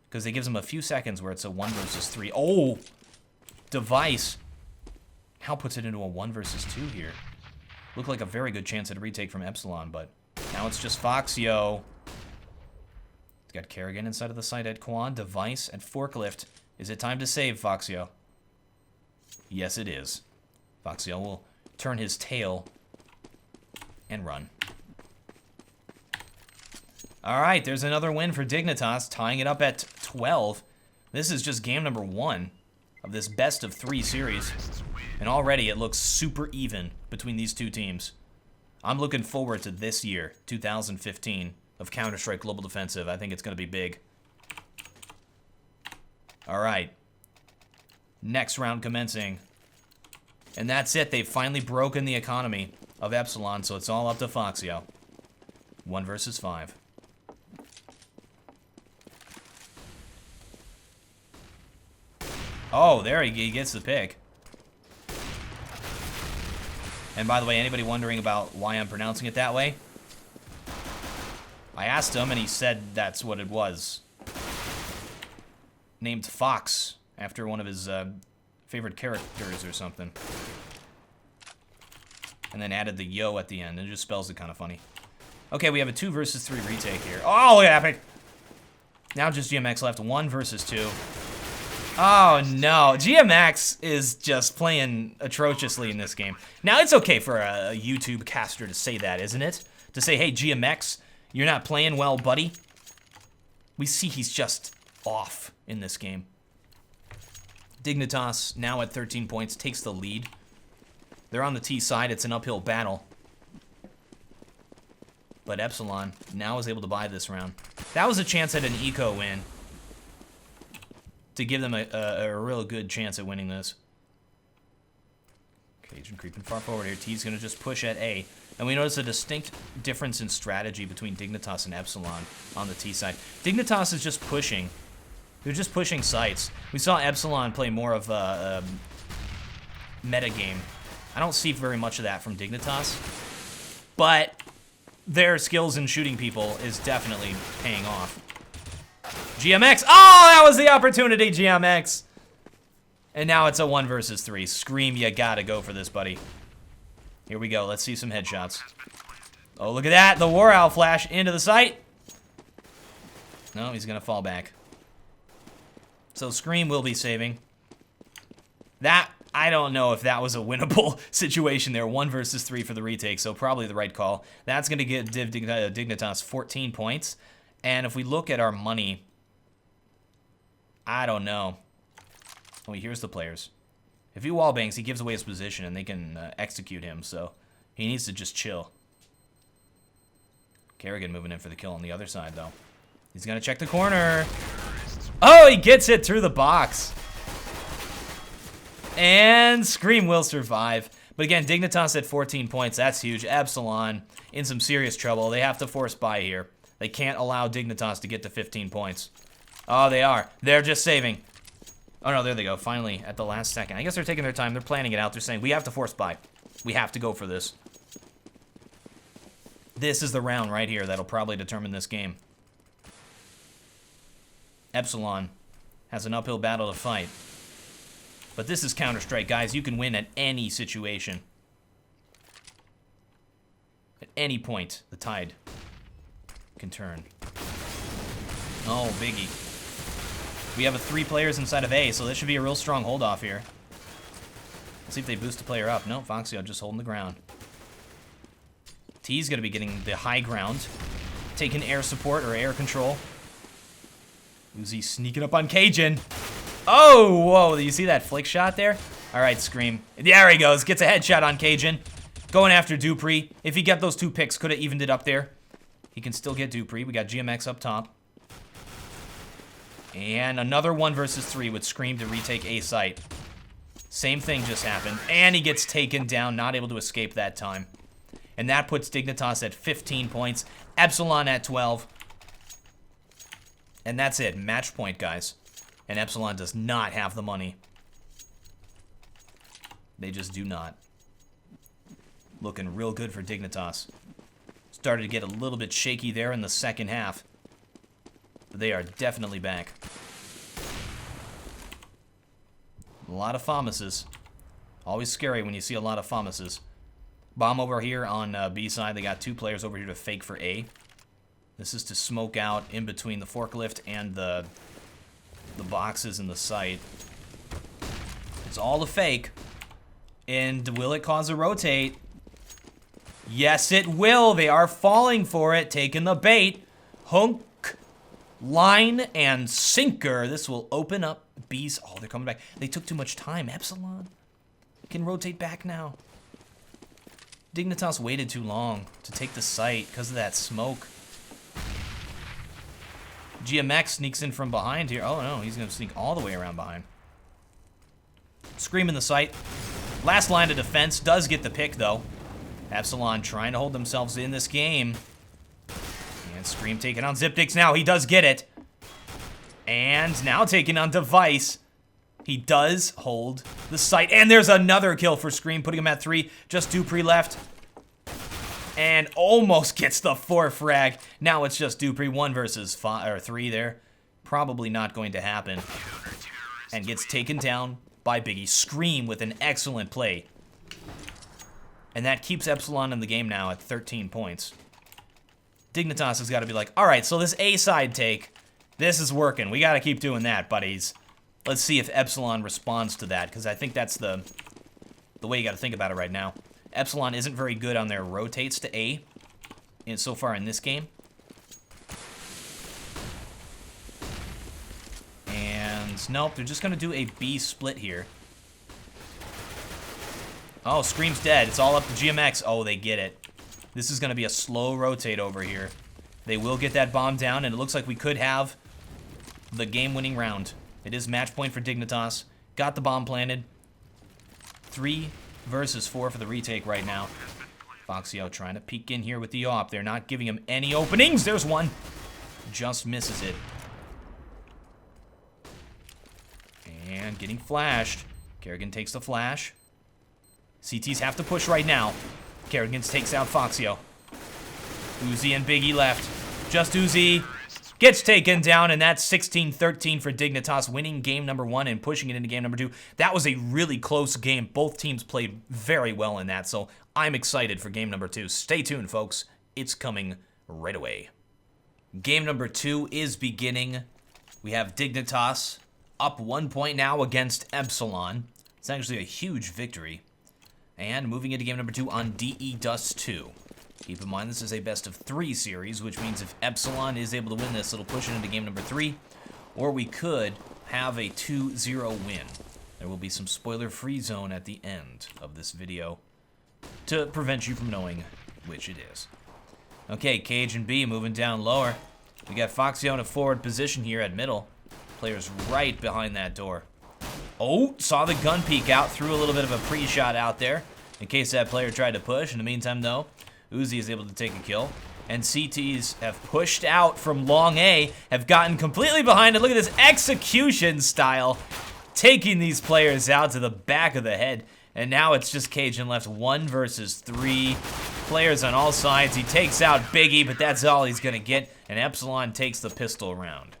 Because it gives them a few seconds where it's a 1 versus 3. Oh! Device. Now puts it into a 1 versus 2 here. Looked like a very good chance at a retake from Epsilon, but now it's just Foxio. He's got Kerrigan inside of the site at Quan. Device at forklift. Is it time to save, Foxio? Yes, it is. Foxio will turn his tail and run. All right, there's another win for Dignitas, tying it up at 12. This is just game number 1 of this best of 3 series. And already it looks super even between these two teams. I'm looking forward to this year, 2015, of Counter-Strike Global Defensive. I think it's going to be big. All right. Next round commencing. And that's it. They've finally broken the economy of Epsilon, so it's all up to Foxio. 1 versus 5. Oh, there he gets the pick. And by the way, anybody wondering about why I'm pronouncing it that way? I asked him, and he said that's what it was. Named Fox, after one of his favorite characters or something. And then added the yo at the end, and it just spells it kind of funny. Okay, we have a 2 versus 3 retake here. Oh, look at that pick. Now just GMX left, 1 versus 2. Oh, no. GMX is just playing atrociously in this game. Now, it's okay for a YouTube caster to say that, isn't it? To say, hey, GMX, you're not playing well, buddy. We see he's just off in this game. Dignitas, now at 13 points, takes the lead. They're on the T side. It's an uphill battle. But Epsilon now is able to buy this round. That was a chance at an eco win to give them a real good chance at winning this. Cajun creeping far forward here. T's going to just push at A. And we notice a distinct difference in strategy between Dignitas and Epsilon on the T side. Dignitas is just pushing. They're just pushing sites. We saw Epsilon play more of a meta game. I don't see very much of that from Dignitas. But their skills in shooting people is definitely paying off. GMX. Oh, that was the opportunity, GMX. And now it's a 1 versus 3. Scream, you gotta go for this, buddy. Here we go. Let's see some headshots. Oh, look at that. The WarOwl flash into the site. No, he's gonna fall back. So Scream will be saving. That, I don't know if that was a winnable situation there. 1 versus 3 for the retake, so probably the right call. That's going to get Dignitas 14 points. And if we look at our money, I don't know. Oh, here's the players. If he wallbangs, he gives away his position, and they can execute him, so he needs to just chill. Kerrigan moving in for the kill on the other side, though. He's going to check the corner. Oh, he gets it through the box. And Scream will survive. But again, Dignitas at 14 points. That's huge. Epsilon in some serious trouble. They have to force buy here. They can't allow Dignitas to get to 15 points. Oh, they are. They're just saving. Oh, no, there they go. Finally, at the last second. I guess they're taking their time. They're planning it out. They're saying, we have to force buy. We have to go for this. This is the round right here that'll probably determine this game. Epsilon has an uphill battle to fight. But this is Counter-Strike, guys. You can win at any situation. At any point, the tide can turn. Oh, biggie. We have 3 players inside of A, so this should be a real strong hold-off here. Let's see if they boost the player up. No, Foxio just holding the ground. T's going to be getting the high ground. Taking air support or air control. Uzi sneaking up on Cajun. Oh, whoa, do you see that flick shot there? All right, Scream. There he goes, gets a headshot on Cajun. Going after Dupree. If he got those 2 picks, could have evened it up there. He can still get Dupree. We got GMX up top. And another 1 versus 3 with Scream to retake A site. Same thing just happened. And he gets taken down, not able to escape that time. And that puts Dignitas at 15 points. Epsilon at 12. And that's it. Match point, guys. And Epsilon does not have the money. They just do not. Looking real good for Dignitas. Started to get a little bit shaky there in the second half. But they are definitely back. A lot of FAMASes. Always scary when you see a lot of FAMASes. Bomb over here on B side. They got 2 players over here to fake for A. This is to smoke out in between the forklift and the boxes in the site. It's all a fake. And will it cause a rotate? Yes, it will. They are falling for it, taking the bait. Hunk, line, and sinker. This will open up B's. Oh, they're coming back. They took too much time. Epsilon can rotate back now. Dignitas waited too long to take the site because of that smoke. GMX sneaks in from behind here. Oh, no, he's going to sneak all the way around behind. Scream in the sight. Last line of defense. Does get the pick, though. Epsilon trying to hold themselves in this game. And Scream taking on Ziptix now. He does get it. And now taking on Device. He does hold the sight. And there's another kill for Scream, putting him at 3. Just Dupree left. And almost gets the 4 frag. Now it's just Dupree 1 versus 5 or 3 there. Probably not going to happen. And gets taken down by Biggie. Scream with an excellent play. And that keeps Epsilon in the game now at 13 points. Dignitas has got to be like, all right, so this A side take, this is working. We got to keep doing that, buddies. Let's see if Epsilon responds to that, because I think that's the way you got to think about it right now. Epsilon isn't very good on their rotates to A so far in this game. And nope, they're just going to do a B split here. Oh, Scream's dead. It's all up to GMX. Oh, they get it. This is going to be a slow rotate over here. They will get that bomb down, and it looks like we could have the game-winning round. It is match point for Dignitas. Got the bomb planted. 3 versus 4 for the retake right now. Foxio trying to peek in here with the AWP. They're not giving him any openings. There's one. Just misses it. And getting flashed. Kerrigan takes the flash. CTs have to push right now. Kerrigan takes out Foxio. Uzi and Biggie left. Just Uzi gets taken down, and that's 16-13 for Dignitas, winning game number 1 and pushing it into game number 2. That was a really close game. Both teams played very well in that, so I'm excited for game number 2. Stay tuned, folks. It's coming right away. Game number 2 is beginning. We have Dignitas up 1 point now against Epsilon. It's actually a huge victory. And moving into game number 2 on DE Dust 2. Keep in mind this is a best of 3 series, which means if Epsilon is able to win this, it'll push it into game number 3. Or we could have a 2-0 win. There will be some spoiler-free zone at the end of this video to prevent you from knowing which it is. Okay, Cage and B moving down lower. We got Foxio in a forward position here at middle. Players right behind that door. Oh, saw the gun peek out, threw a little bit of a pre-shot out there in case that player tried to push. In the meantime, though, Uzi is able to take a kill. And CTs have pushed out from long A, have gotten completely behind it. Look at this execution style, taking these players out to the back of the head. And now it's just Cajun left 1 versus 3. Players on all sides. He takes out Biggie, but that's all he's going to get. And Epsilon takes the pistol round.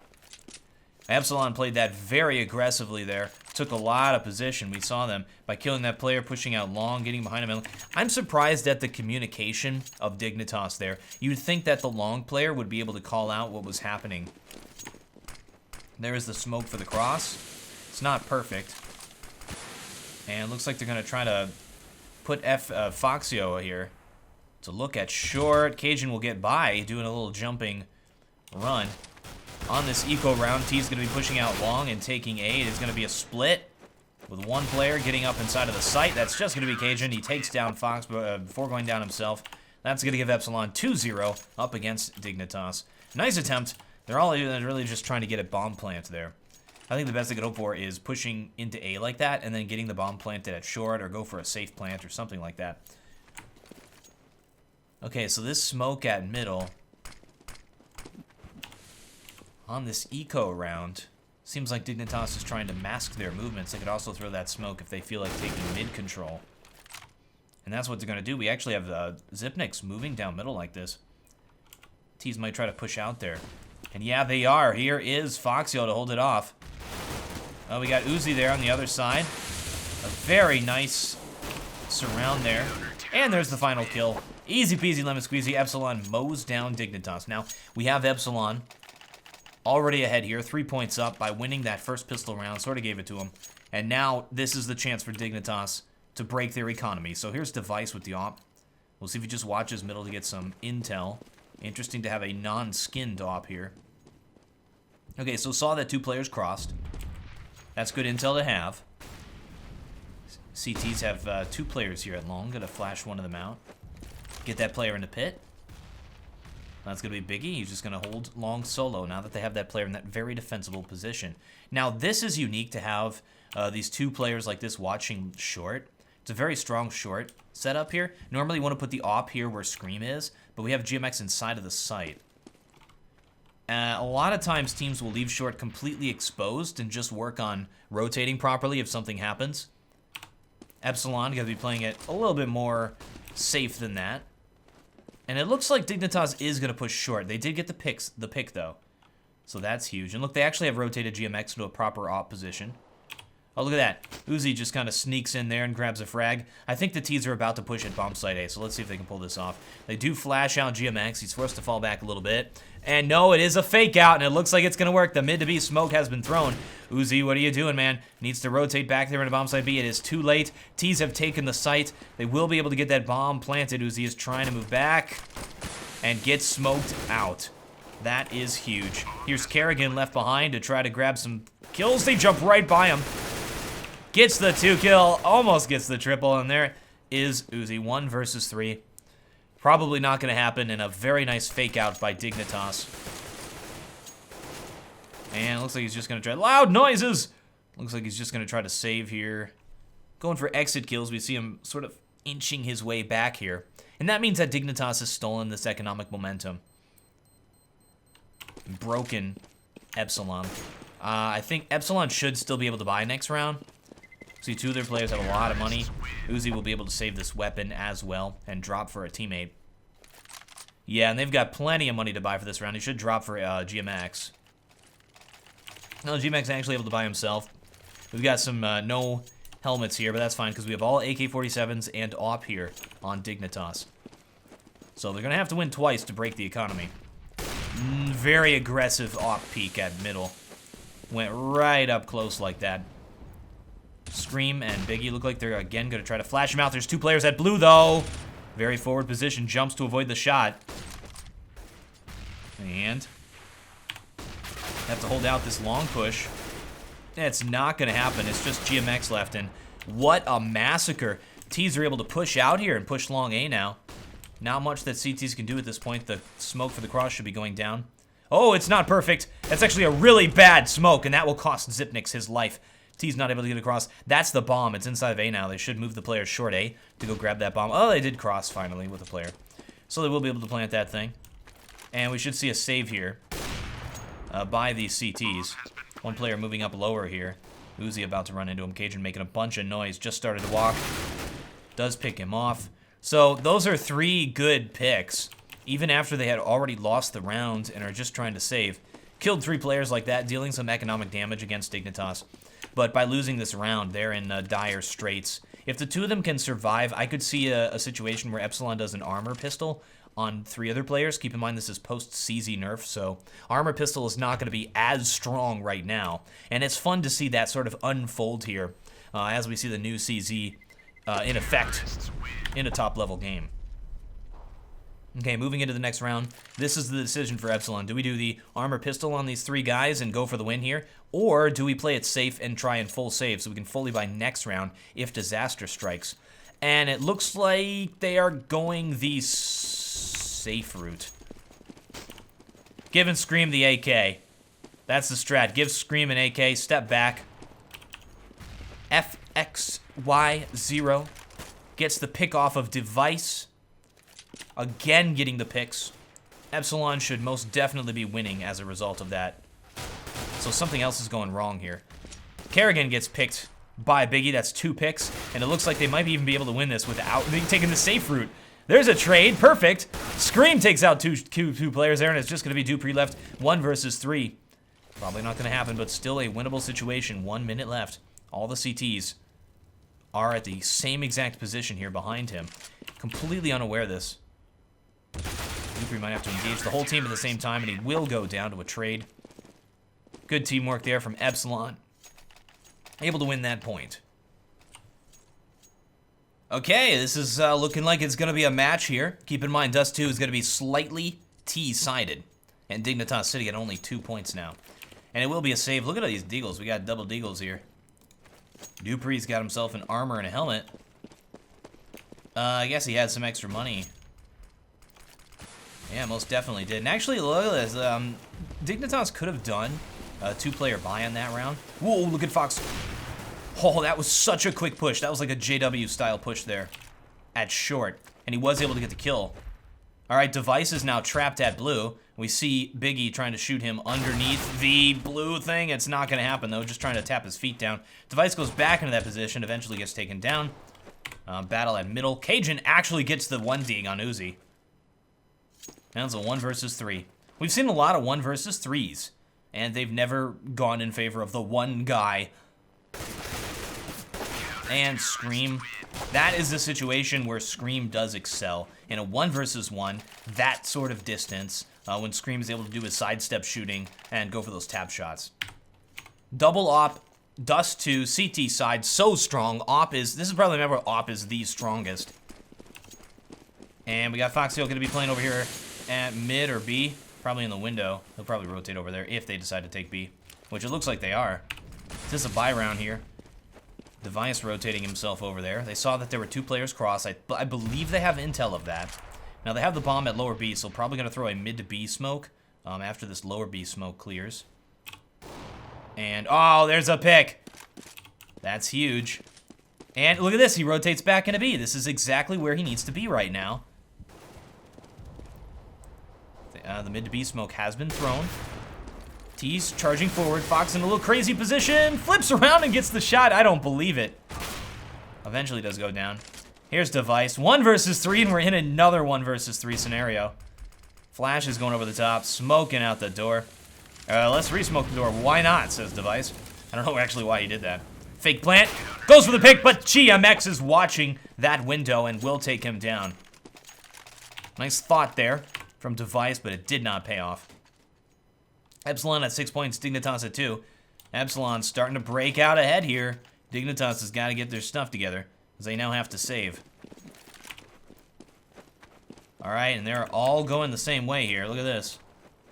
Epsilon played that very aggressively there. Took a lot of position. We saw them by killing that player, pushing out long, getting behind him. I'm surprised at the communication of Dignitas there. You'd think that the long player would be able to call out what was happening. There is the smoke for the cross. It's not perfect. And it looks like they're going to try to put Foxio here to look at short. Cajun will get by, doing a little jumping run. On this eco round, T's going to be pushing out long and taking A. It is going to be a split with one player getting up inside of the site. That's just going to be Cajun. He takes down Fox before going down himself. That's going to give Epsilon 2-0 up against Dignitas. Nice attempt. They're all really just trying to get a bomb plant there. I think the best they could hope for is pushing into A like that and then getting the bomb planted at short or go for a safe plant or something like that. Okay, so this smoke at middle on this eco round, seems like Dignitas is trying to mask their movements. They could also throw that smoke if they feel like taking mid control. And that's what they're going to do. We actually have Zipniks moving down middle like this. T's might try to push out there. And yeah, they are. Here is Foxio to hold it off. We got Uzi there on the other side. A very nice surround there. And there's the final kill. Easy peasy lemon squeezy. Epsilon mows down Dignitas. Now, we have Epsilon already ahead here, 3 points up by winning that first pistol round. Sort of gave it to him. And now this is the chance for Dignitas to break their economy. So here's Device with the AWP. We'll see if he just watches middle to get some intel. Interesting to have a non-skinned AWP here. Okay, so saw that 2 players crossed. That's good intel to have. CTs have 2 players here at long. Gonna flash one of them out. Get that player in the pit. That's going to be Biggie. He's just going to hold long solo now that they have that player in that very defensible position. Now, this is unique to have these 2 players like this watching short. It's a very strong short setup here. Normally, you want to put the AWP here where Scream is, but we have GMX inside of the site. A lot of times, teams will leave short completely exposed and just work on rotating properly if something happens. Epsilon going to be playing it a little bit more safe than that. And it looks like Dignitas is going to push short. They did get the pick, though. So that's huge. And look, they actually have rotated GMX into a proper AWP position. Oh, look at that. Uzi just kind of sneaks in there and grabs a frag. I think the T's are about to push at bomb site A, so let's see if they can pull this off. They do flash out GMX. He's forced to fall back a little bit. And no, it is a fake out, and it looks like it's going to work. The mid to B smoke has been thrown. Uzi, what are you doing, man? Needs to rotate back there into bomb site B. It is too late. T's have taken the site. They will be able to get that bomb planted. Uzi is trying to move back and get smoked out. That is huge. Here's Kerrigan left behind to try to grab some kills. They jump right by him. Gets the 2 kill, almost gets the triple, and there is Uzi. 1 versus 3. Probably not going to happen, and a very nice fake out by Dignitas. And looks like he's just going to try loud noises. Looks like he's just going to try to save here. Going for exit kills. We see him sort of inching his way back here. And that means that Dignitas has stolen this economic momentum. Broken Epsilon. I think Epsilon should still be able to buy next round. See, 2 of their players have a lot of money. Uzi will be able to save this weapon as well and drop for a teammate. Yeah, and they've got plenty of money to buy for this round. He should drop for GMX. No, GMX actually able to buy himself. We've got some no helmets here, but that's fine because we have all AK-47s and AWP here on Dignitas. So they're going to have to win twice to break the economy. Very aggressive AWP peek at middle. Went right up close like that. Scream and Biggie look like they're again going to try to flash him out. There's 2 players at blue, though. Very forward position. Jumps to avoid the shot. And have to hold out this long push. It's not going to happen. It's just GMX left. And what a massacre. T's are able to push out here and push long A now. Not much that CTs can do at this point. The smoke for the cross should be going down. Oh, it's not perfect. That's actually a really bad smoke, and that will cost Zipnix his life. T's not able to get across. That's the bomb. It's inside of A now. They should move the player short A to go grab that bomb. Oh, they did cross finally with the player. So they will be able to plant that thing. And we should see a save here by these CTs. 1 player moving up lower here. Uzi about to run into him. Cajun making a bunch of noise. Just started to walk. Does pick him off. So those are 3 good picks. Even after they had already lost the round and are just trying to save. Killed 3 players like that, dealing some economic damage against Dignitas. But by losing this round, they're in dire straits. If the 2 of them can survive, I could see a situation where Epsilon does an armor pistol on 3 other players. Keep in mind this is post-CZ nerf, so armor pistol is not going to be as strong right now. And it's fun to see that sort of unfold here as we see the new CZ in effect in a top-level game. Okay, moving into the next round. This is the decision for Epsilon. Do we do the armor pistol on these 3 guys and go for the win here? Or do we play it safe and try and full save so we can fully buy next round if disaster strikes? And it looks like they are going the safe route. Give and Scream the AK. That's the strat. Give Scream an AK, step back. FXY0 gets the pick off of Device. Again getting the picks. Epsilon should most definitely be winning as a result of that. So something else is going wrong here. Kerrigan gets picked by Biggie. That's 2 picks. And it looks like they might even be able to win this without taking the safe route. There's a trade. Perfect. Scream takes out two players there, and it's just going to be Dupree left. 1 versus 3. Probably not going to happen, but still a winnable situation. 1 minute left. All the CTs are at the same exact position here behind him. Completely unaware of this. Dupree might have to engage the whole team at the same time, and he will go down to a trade. Good teamwork there from Epsilon. Able to win that point. Okay, this is looking like it's going to be a match here. Keep in mind, Dust 2 is going to be slightly T-sided. And Dignitas City at only 2 points now. And it will be a save. Look at all these deagles. We got double deagles here. Dupree's got himself an armor and a helmet. I guess he had some extra money. Yeah, most definitely did. And actually, look at this. Dignitas could have done a 2-player buy on that round. Whoa, look at Fox. Oh, that was such a quick push. That was like a JW-style push there at short. And he was able to get the kill. All right, Device is now trapped at blue. We see Biggie trying to shoot him underneath the blue thing. It's not going to happen, though. Just trying to tap his feet down. Device goes back into that position, eventually gets taken down. Battle at middle. Cajun actually gets the 1-dig on Uzi. Now it's a 1 versus 3. We've seen a lot of 1 versus 3s, and they've never gone in favor of the one guy. And Scream. That is the situation where Scream does excel. In a 1 versus 1, that sort of distance, when Scream is able to do his sidestep shooting and go for those tap shots. Double op, Dust to CT side, so strong. This is probably, remember, Op is the strongest. And we got Foxio going to be playing over here at mid or B. Probably in the window. He'll probably rotate over there if they decide to take B. Which it looks like they are. Is this a buy round here? Device rotating himself over there. They saw that there were 2 players cross. I believe they have intel of that. Now they have the bomb at lower B, so probably going to throw a mid to B smoke after this lower B smoke clears. And, oh, there's a pick. That's huge. And look at this. He rotates back into B. This is exactly where he needs to be right now. The mid to B smoke has been thrown. T's charging forward. Fox in a little crazy position. Flips around and gets the shot. I don't believe it. Eventually does go down. Here's Device. 1 versus 3, and we're in another 1 versus 3 scenario. Flash is going over the top. Smoking out the door. Let's re-smoke the door. Why not, says Device. I don't know actually why he did that. Fake plant. Goes for the pick, but GMX is watching that window and will take him down. Nice thought there from Device, but it did not pay off. Epsilon at 6 points, Dignitas at 2. Epsilon starting to break out ahead here. Dignitas has got to get their stuff together, because they now have to save. Alright, and they're all going the same way here. Look at this.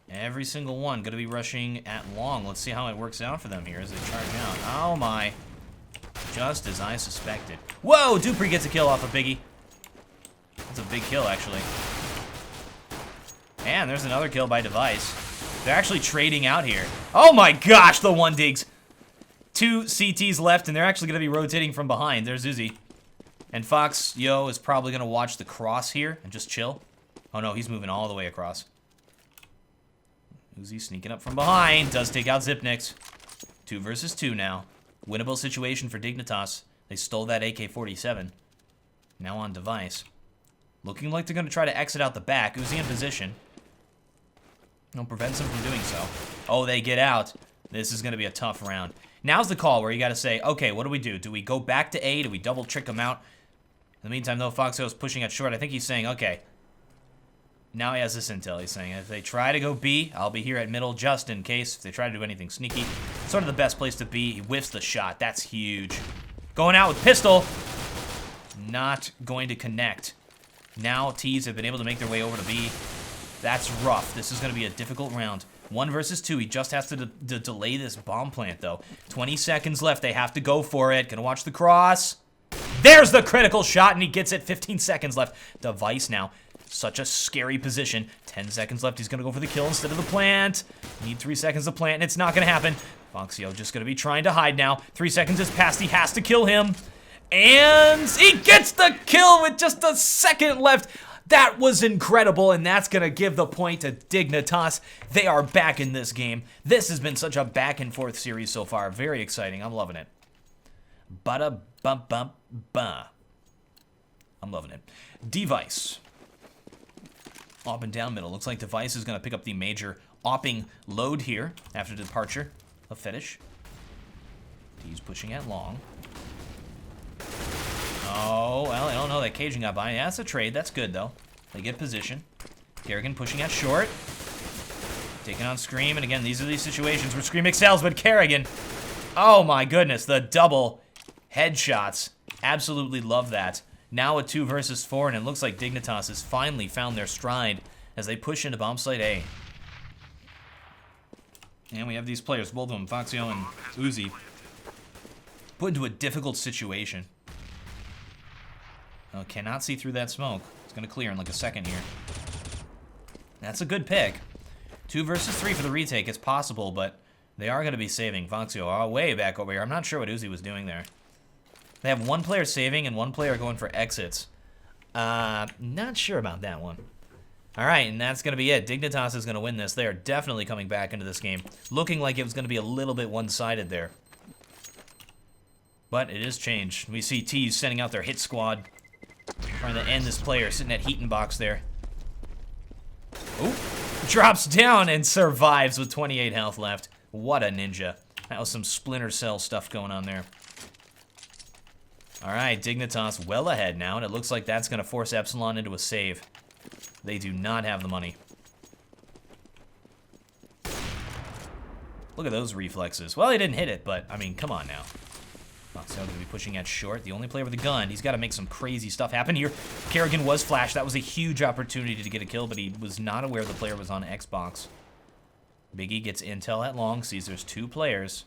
Every single one going to be rushing at long. Let's see how it works out for them here as they charge out. Oh my. Just as I suspected. Whoa! Dupree gets a kill off of Biggie. That's a big kill, actually. And there's another kill by Device. They're actually trading out here. Oh my gosh, the 1 digs. 2 CTs left, and they're actually going to be rotating from behind. There's Uzi. And Fox, is probably going to watch the cross here and just chill. Oh no, he's moving all the way across. Uzi sneaking up from behind. Does take out Zipnix. 2 versus 2 now. Winnable situation for Dignitas. They stole that AK-47. Now on Device. Looking like they're going to try to exit out the back. Uzi in position. No, prevents them from doing so. Oh, they get out. This is going to be a tough round. Now's the call where you got to say, okay, what do we do? Do we go back to A? Do we double trick them out? In the meantime, though, Foxo is pushing at short. I think he's saying, okay. Now he has this intel. He's saying, if they try to go B, I'll be here at middle just in case. If they try to do anything sneaky, sort of the best place to be. He whiffs the shot. That's huge. Going out with pistol. Not going to connect. Now T's have been able to make their way over to B. That's rough. This is going to be a difficult round. 1 versus 2. He just has to delay this bomb plant, though. 20 seconds left. They have to go for it. Gonna watch the cross. There's the critical shot, and he gets it. 15 seconds left. Device now. Such a scary position. 10 seconds left. He's gonna go for the kill instead of the plant. Need 3 seconds to plant, and it's not gonna happen. Foxio just gonna be trying to hide now. 3 seconds has passed. He has to kill him. And he gets the kill with just a second left. That was incredible, and that's going to give the point to Dignitas. They are back in this game. This has been such a back-and-forth series so far. Very exciting. I'm loving it. Ba-da-bum-bum-ba. I'm loving it. Device. Up and down middle. Looks like Device is going to pick up the major opping load here after departure of Fetish. He's pushing at long. Oh, well, I don't know. That Cajun got by. Yeah, that's a trade. That's good, though. They get position. Kerrigan pushing at short. Taking on Scream. And again, these are these situations where Scream excels, but Kerrigan. Oh, my goodness. The double headshots. Absolutely love that. Now a 2 versus 4, and it looks like Dignitas has finally found their stride as they push into bomb site A. And we have these players, both of them, Foxio and Uzi, put into a difficult situation. Oh, cannot see through that smoke. It's going to clear in like a second here. That's a good pick. 2 versus 3 for the retake. It's possible, but they are going to be saving. Foxio way back over here. I'm not sure what Uzi was doing there. They have 1 player saving and 1 player going for exits. Not sure about that one. All right, and that's going to be it. Dignitas is going to win this. They are definitely coming back into this game. Looking like it was going to be a little bit one-sided there. But it is changed. We see T's sending out their hit squad. Trying to end this player sitting at Heaton box there. Oh, drops down and survives with 28 health left. What a ninja. That was some Splinter Cell stuff going on there. All right, Dignitas well ahead now, and it looks like that's going to force Epsilon into a save. They do not have the money. Look at those reflexes. Well, he didn't hit it, but, I mean, come on now. Foxio going to be pushing at short. The only player with a gun. He's got to make some crazy stuff happen here. Kerrigan was flashed. That was a huge opportunity to get a kill, but he was not aware the player was on Xbox. Biggie gets intel at long, sees there's 2 players.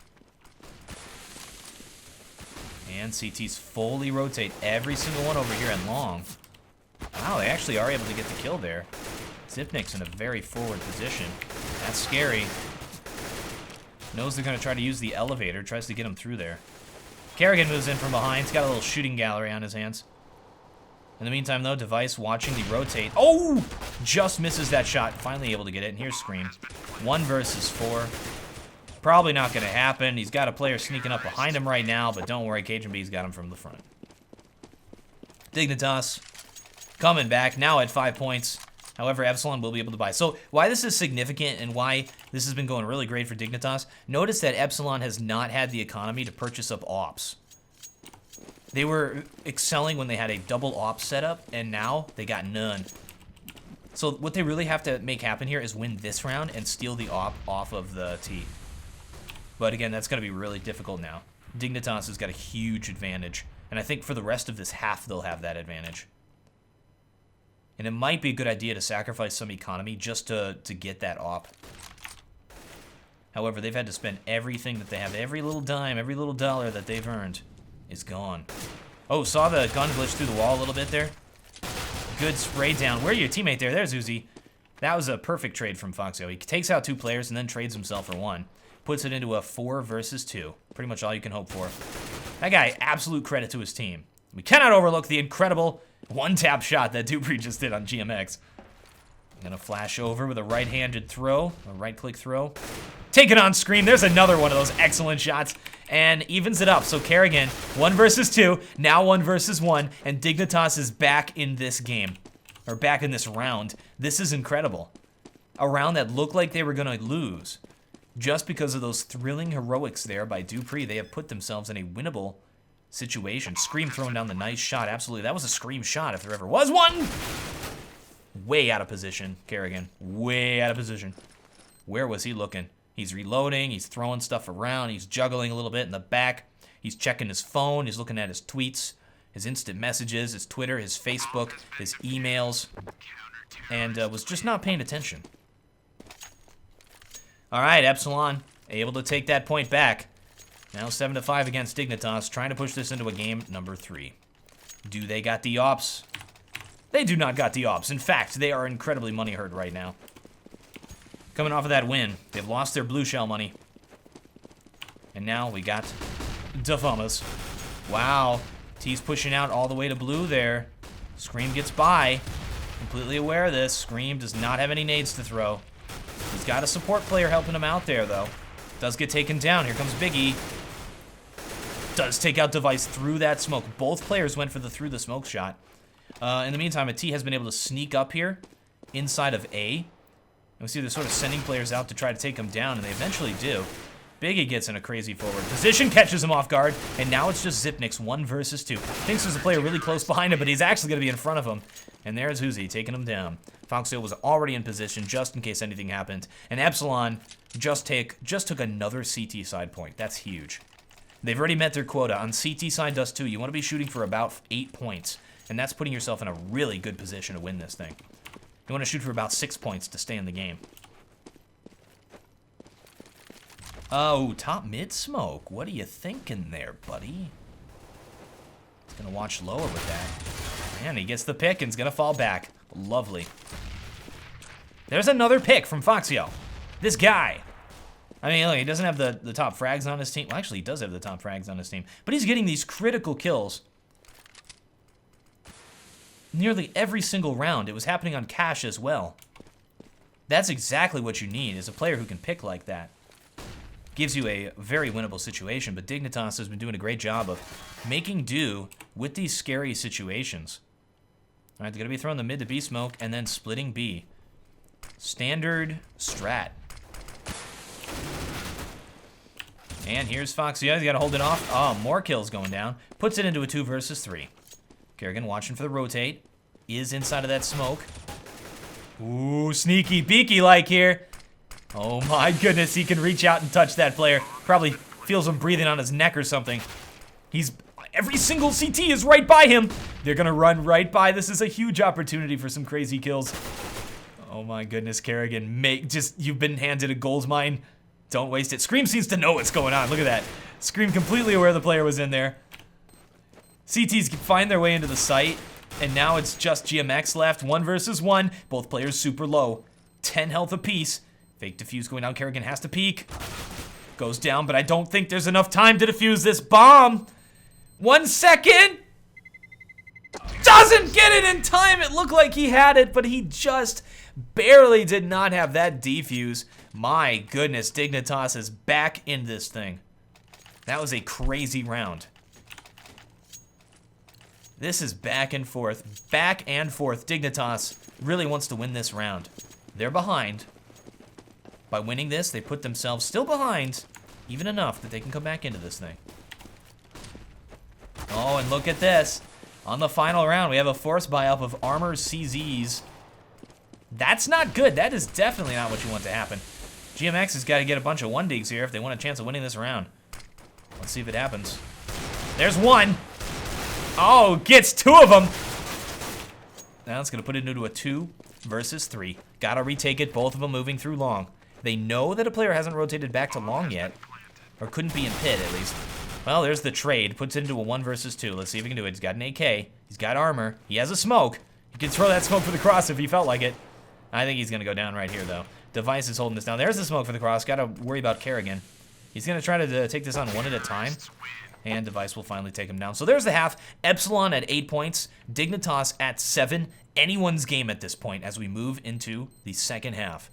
And CT's fully rotate every single one over here at long. Wow, they actually are able to get the kill there. Zipnik's in a very forward position. That's scary. Knows they're going to try to use the elevator, tries to get him through there. Kerrigan moves in from behind. He's got a little shooting gallery on his hands. In the meantime, though, Device watching the rotate. Oh! Just misses that shot. Finally able to get it. And here's Scream. 1 versus 4. Probably not going to happen. He's got a player sneaking up behind him right now, but don't worry, Cajun B's got him from the front. Dignitas coming back, now at 5 points. However, Epsilon will be able to buy. So why this is significant and why this has been going really great for Dignitas, notice that Epsilon has not had the economy to purchase up ops. They were excelling when they had a double ops setup, and now they got none. So what they really have to make happen here is win this round and steal the op off of the T. But again, that's going to be really difficult now. Dignitas has got a huge advantage, and I think for the rest of this half, they'll have that advantage. And it might be a good idea to sacrifice some economy just to get that op. However, they've had to spend everything that they have. Every little dime, every little dollar that they've earned is gone. Oh, saw the gun glitch through the wall a little bit there? Good spray down. Where are your teammate there? There's Uzi. That was a perfect trade from Foxio. He takes out 2 players and then trades himself for 1. Puts it into a 4 versus 2. Pretty much all you can hope for. That guy, absolute credit to his team. We cannot overlook the incredible one-tap shot that Dupree just did on GMX. Gonna flash over with a right-handed throw, a right-click throw. Take it on screen. There's another one of those excellent shots, and evens it up. So Kerrigan, 1 versus 2, now 1 versus 1, and Dignitas is back in this game, or back in this round. This is incredible. A round that looked like they were gonna lose. Just because of those thrilling heroics there by Dupree, they have put themselves in a winnable situation. Scream throwing down the nice shot. Absolutely. That was a Scream shot if there ever was one. Way out of position, Kerrigan. Way out of position. Where was he looking? He's reloading. He's throwing stuff around. He's juggling a little bit in the back. He's checking his phone. He's looking at his tweets, his instant messages, his Twitter, his Facebook, his emails, and was just not paying attention. All right, Epsilon able to take that point back. Now 7-5 against Dignitas, trying to push this into a game number 3. Do they got the ops? They do not got the ops. In fact, they are incredibly money hurt right now. Coming off of that win, they've lost their blue shell money. And now we got Defamas. Wow, T's pushing out all the way to blue there. Scream gets by. Completely aware of this. Scream does not have any nades to throw. He's got a support player helping him out there, though. Does get taken down. Here comes Biggie. Does take out Device through that smoke. Both players went for the through the smoke shot. In the meantime, a T has been able to sneak up here inside of A. And we see they're sort of sending players out to try to take him down, and they eventually do. Biggie gets in a crazy forward position, catches him off guard, and now it's just Zipnik's 1 versus 2. Thinks there's a player really close behind him, but he's actually going to be in front of him. And there's Uzi taking him down. Foxtail was already in position just in case anything happened. And Epsilon just took another CT side point. That's huge. They've already met their quota. On CT side does too. You want to be shooting for about 8 points. And that's putting yourself in a really good position to win this thing. You want to shoot for about 6 points to stay in the game. Oh, top mid smoke. What are you thinking there, buddy? He's going to watch lower with that. Man, he gets the pick and is going to fall back. Lovely. There's another pick from Foxio. This guy. I mean, look, he doesn't have the top frags on his team. Well, actually, he does have the top frags on his team. But he's getting these critical kills nearly every single round. It was happening on Cash as well. That's exactly what you need, is a player who can pick like that. Gives you a very winnable situation, but Dignitas has been doing a great job of making do with these scary situations. All right, they're going to be throwing the mid to B smoke and then splitting B. Standard strat. And here's Foxy. He's got to hold it off. Oh, more kills going down. Puts it into a 2 versus 3. Kerrigan watching for the rotate. Is inside of that smoke. Ooh, sneaky beaky like here. Oh my goodness, he can reach out and touch that player. Probably feels him breathing on his neck or something. Every single CT is right by him. They're gonna run right by. This is a huge opportunity for some crazy kills. Oh my goodness, Kerrigan, you've been handed a gold mine. Don't waste it. Scream seems to know what's going on. Look at that. Scream completely aware the player was in there. CTs can find their way into the site, and now it's just GMX left. 1 versus 1. Both players super low. 10 health apiece. Fake defuse going down. Kerrigan has to peek. Goes down, but I don't think there's enough time to defuse this bomb. 1 second. Doesn't get it in time. It looked like he had it, but he just barely did not have that defuse. My goodness, Dignitas is back in this thing. That was a crazy round. This is back and forth. Back and forth. Dignitas really wants to win this round. They're behind. By winning this, they put themselves still behind, even enough that they can come back into this thing. Oh, and look at this. On the final round, we have a force buy-up of armor CZs. That's not good. That is definitely not what you want to happen. GMX has got to get a bunch of 1-digs here if they want a chance of winning this round. Let's see if it happens. There's 1. Oh, gets 2 of them. Now it's going to put it into a 2 versus 3. Got to retake it, both of them moving through long. They know that a player hasn't rotated back to long yet, or couldn't be in pit at least. Well, there's the trade. Puts it into a 1 versus 2. Let's see if he can do it. He's got an AK. He's got armor. He has a smoke. He can throw that smoke for the cross if he felt like it. I think he's going to go down right here, though. Device is holding this down. There's the smoke for the cross. Got to worry about Kerrigan. He's going to try to take this on 1 at a time. And Device will finally take him down. So there's the half. Epsilon at 8 points. Dignitas at 7. Anyone's game at this point as we move into the second half.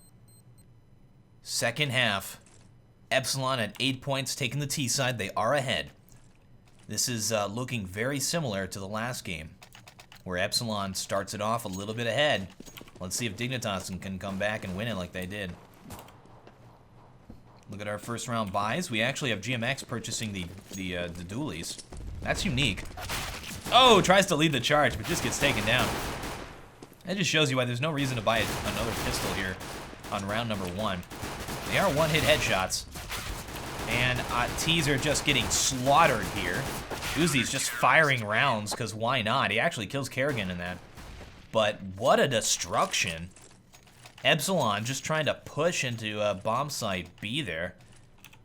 Second half. Epsilon at 8 points, taking the T side. They are ahead. This is looking very similar to the last game, where Epsilon starts it off a little bit ahead. Let's see if Dignitas can come back and win it like they did. Look at our first round buys. We actually have GMX purchasing the dualies. That's unique. Oh, tries to lead the charge, but just gets taken down. That just shows you why there's no reason to buy another pistol here on round number 1. They are 1-hit headshots. And T's are just getting slaughtered here. Uzi's just firing rounds, because why not? He actually kills Kerrigan in that. But what a destruction. Epsilon just trying to push into bomb site B there.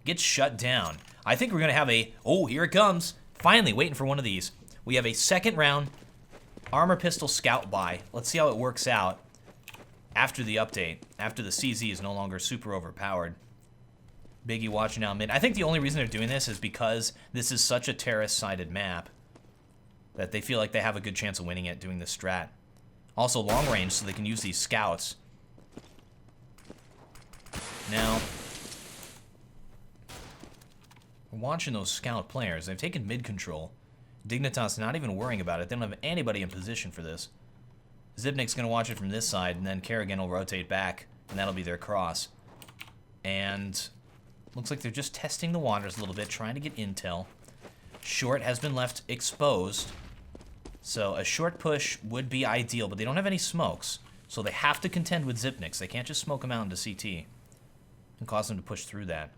Gets shut down. I think we're going to have a... Oh, here it comes. Finally, waiting for one of these. We have a second round armor pistol scout buy. Let's see how it works out after the update. After the CZ is no longer super overpowered. Biggie watching out mid. I think the only reason they're doing this is because this is such a terrorist-sided map that they feel like they have a good chance of winning it doing this strat. Also long range, so they can use these scouts. Now, we're watching those scout players. They've taken mid control. Dignitas not even worrying about it. They don't have anybody in position for this. Zipnik's going to watch it from this side, and then Kerrigan will rotate back, and that'll be their cross. And looks like they're just testing the waters a little bit, trying to get intel. Short has been left exposed, so a short push would be ideal, but they don't have any smokes, so they have to contend with Zipniks. They can't just smoke them out into CT and cause them to push through that.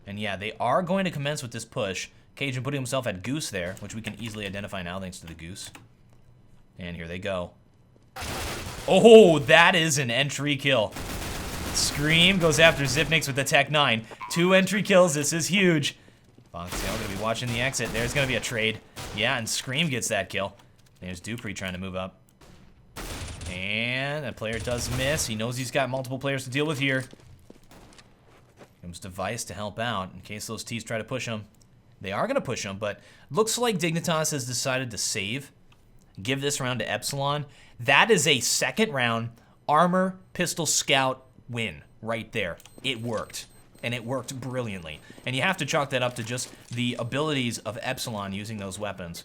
And yeah, they are going to commence with this push. Cajun putting himself at Goose there, which we can easily identify now thanks to the Goose. And here they go. Oh, that is an entry kill. Scream goes after Zipniks with the Tech 9. 2 entry kills. This is huge. Foxtail going to be watching the exit. There's going to be a trade. Yeah, and Scream gets that kill. There's Dupree trying to move up. And that player does miss. He knows he's got multiple players to deal with here. Comes Device to help out in case those T's try to push him. They are going to push him, but looks like Dignitas has decided to save. Give this round to Epsilon. That is a second round armor pistol scout win right there. It worked, and it worked brilliantly. And you have to chalk that up to just the abilities of Epsilon using those weapons.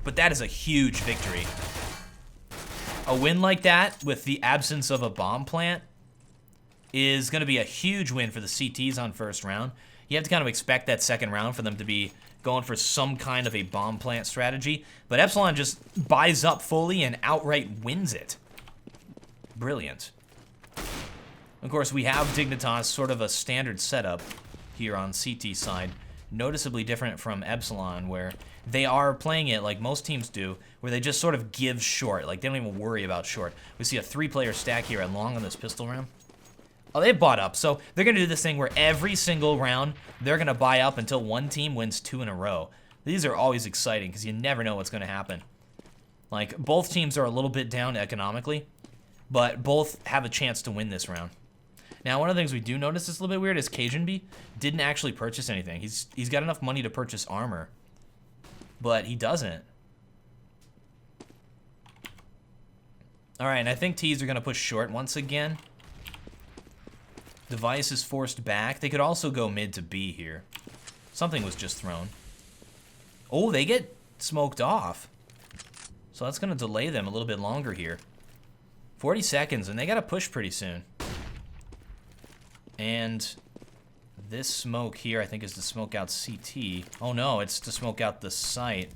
But that is a huge victory. A win like that with the absence of a bomb plant is going to be a huge win for the CTs on first round. You have to kind of expect that second round for them to be going for some kind of a bomb plant strategy. But Epsilon just buys up fully and outright wins it. Brilliant. Of course, we have Dignitas, sort of a standard setup here on CT side. Noticeably different from Epsilon, where they are playing it like most teams do, where they just sort of give short. Like, they don't even worry about short. We see a 3-player stack here at long on this pistol round. Oh, they bought up, so they're going to do this thing where every single round, they're going to buy up until one team wins 2 in a row. These are always exciting, because you never know what's going to happen. Like, both teams are a little bit down economically, but both have a chance to win this round. Now, one of the things we do notice is a little bit weird is Cajunby didn't actually purchase anything. He's got enough money to purchase armor, but he doesn't. All right, and I think T's are going to push short once again. Device is forced back. They could also go mid to B here. Something was just thrown. Oh, they get smoked off. So that's going to delay them a little bit longer here. 40 seconds, and they got to push pretty soon. And this smoke here, I think, is to smoke out CT. Oh, no, it's to smoke out the site.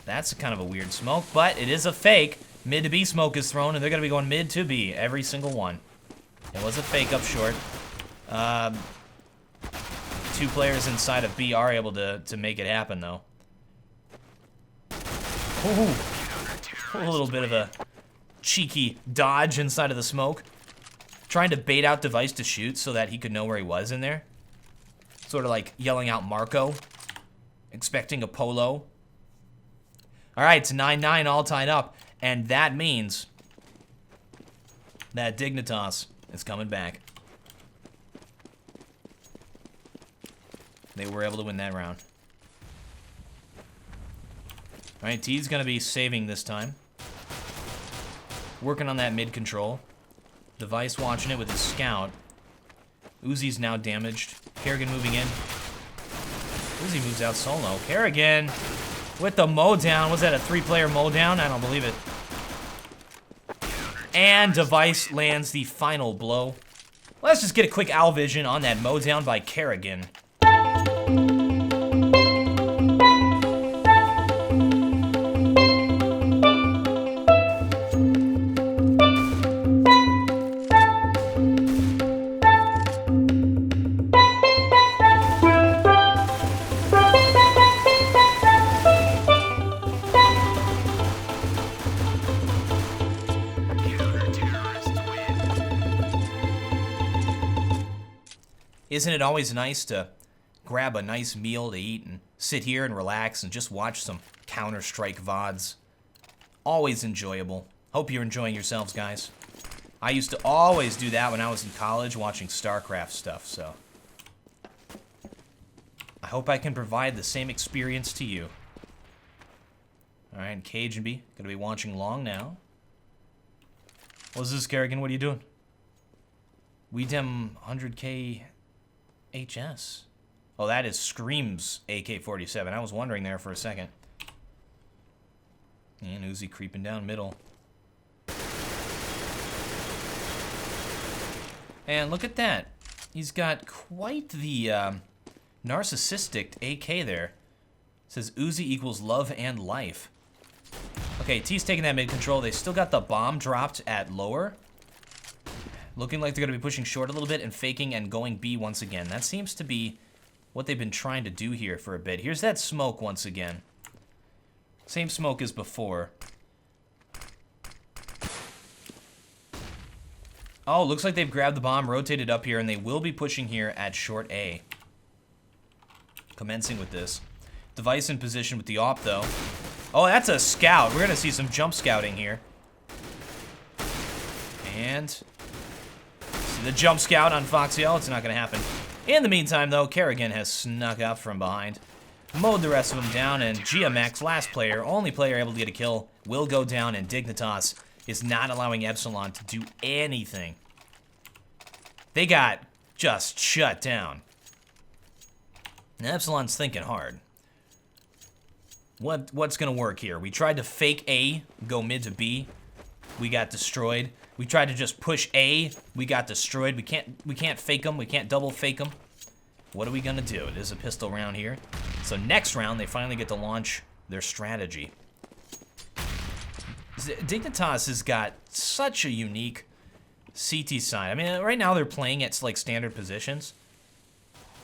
That's kind of a weird smoke, but it is a fake. Mid to B smoke is thrown, and they're going to be going mid to B, every single one. It was a fake up short. 2 players inside of B are able to make it happen, though. Ooh, a little bit of a cheeky dodge inside of the smoke. Trying to bait out Device to shoot so that he could know where he was in there. Sort of like yelling out Marco. Expecting a polo. Alright, it's 9-9 all tied up. And that means that Dignitas is coming back. They were able to win that round. Alright, T's going to be saving this time. Working on that mid control. Device watching it with his scout. Uzi's now damaged. Kerrigan moving in. Uzi moves out solo. Kerrigan with the mow down. Was that a 3-player mow down? I don't believe it. And Device lands the final blow. Let's just get a quick owl vision on that mow down by Kerrigan. Isn't it always nice to grab a nice meal to eat and sit here and relax and just watch some Counter-Strike VODs? Always enjoyable. Hope you're enjoying yourselves, guys. I used to always do that when I was in college watching StarCraft stuff, so I hope I can provide the same experience to you. Alright, Cajunby, gonna be watching long now. What's this, Kerrigan? What are you doing? We dem 100k HS. Oh, that is Scream's AK-47. I was wondering there for a second. And Uzi creeping down middle. And look at that. He's got quite the narcissistic AK there. It says Uzi equals love and life. Okay, T's taking that mid control. They still got the bomb dropped at lower. Looking like they're going to be pushing short a little bit and faking and going B once again. That seems to be what they've been trying to do here for a bit. Here's that smoke once again. Same smoke as before. Oh, looks like they've grabbed the bomb, rotated up here, and they will be pushing here at short A. Commencing with this. Device in position with the op, though. Oh, that's a scout. We're going to see some jump scouting here. And the jump scout on Foxyl, it's not going to happen. In the meantime, though, Kerrigan has snuck up from behind, mowed the rest of them down, and GMX, last player, only player able to get a kill, will go down, and Dignitas is not allowing Epsilon to do anything. They got just shut down. And Epsilon's thinking hard. What's going to work here? We tried to fake A, go mid to B. We got destroyed. We tried to just push A. We got destroyed. We can't fake them. We can't double fake them. What are we gonna do? It is a pistol round here. So next round, they finally get to launch their strategy. Dignitas has got such a unique CT side. I mean, right now they're playing at like standard positions,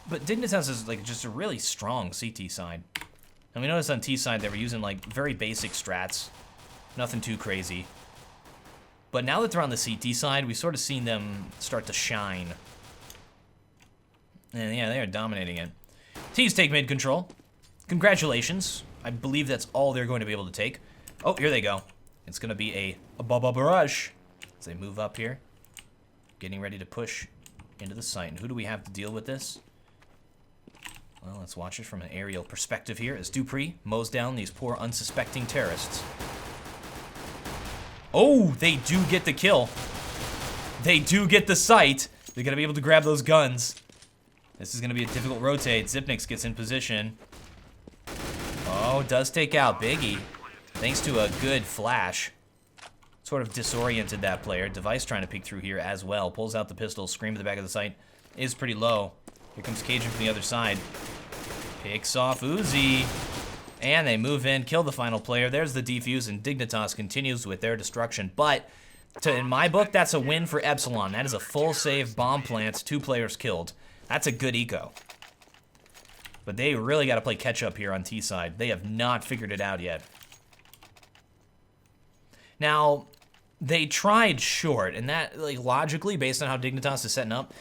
but Dignitas is like just a really strong CT side. And we noticed on T side they were using like very basic strats, nothing too crazy. But now that they're on the CT side, we've sort of seen them start to shine. And yeah, they are dominating it. T's take mid control. Congratulations. I believe that's all they're going to be able to take. Oh, here they go. It's going to be a barrage as they move up here. Getting ready to push into the site. And who do we have to deal with this? Well, let's watch it from an aerial perspective here as Dupree mows down these poor unsuspecting terrorists. Oh, they do get the kill. They do get the site. They're going to be able to grab those guns. This is going to be a difficult rotate. Zipnix gets in position. Oh, does take out Biggie. Thanks to a good flash. Sort of disoriented that player. Device trying to peek through here as well. Pulls out the pistol. Scream at the back of the site. Is pretty low. Here comes Cajun from the other side. Picks off Uzi. And they move in. Kill the final player. There's the defuse. And Dignitas continues with their destruction. But in my book, that's a win for Epsilon. That is a full save bomb plants. 2 players killed. That's a good eco. But they really got to play catch up here on T side. They have not figured it out yet. Now, they tried short, and that, like, logically, based on how Dignitas is setting up,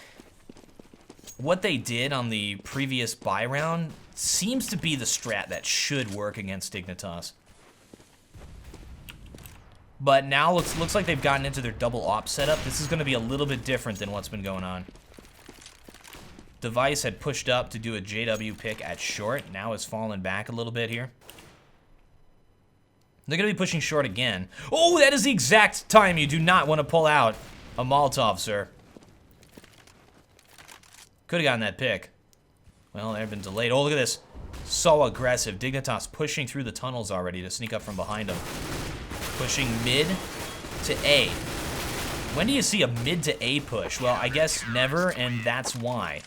what they did on the previous buy round seems to be the strat that should work against Dignitas. But now looks like they've gotten into their double op setup. This is going to be a little bit different than what's been going on. Device had pushed up to do a JW pick at short. Now has fallen back a little bit here. They're going to be pushing short again. Oh, that is the exact time you do not want to pull out a Molotov, sir. Could have gotten that pick. Well, they've been delayed. Oh, look at this. So aggressive. Dignitas pushing through the tunnels already to sneak up from behind them. Pushing mid to A. When do you see a mid to A push? Well, I guess never, and that's why.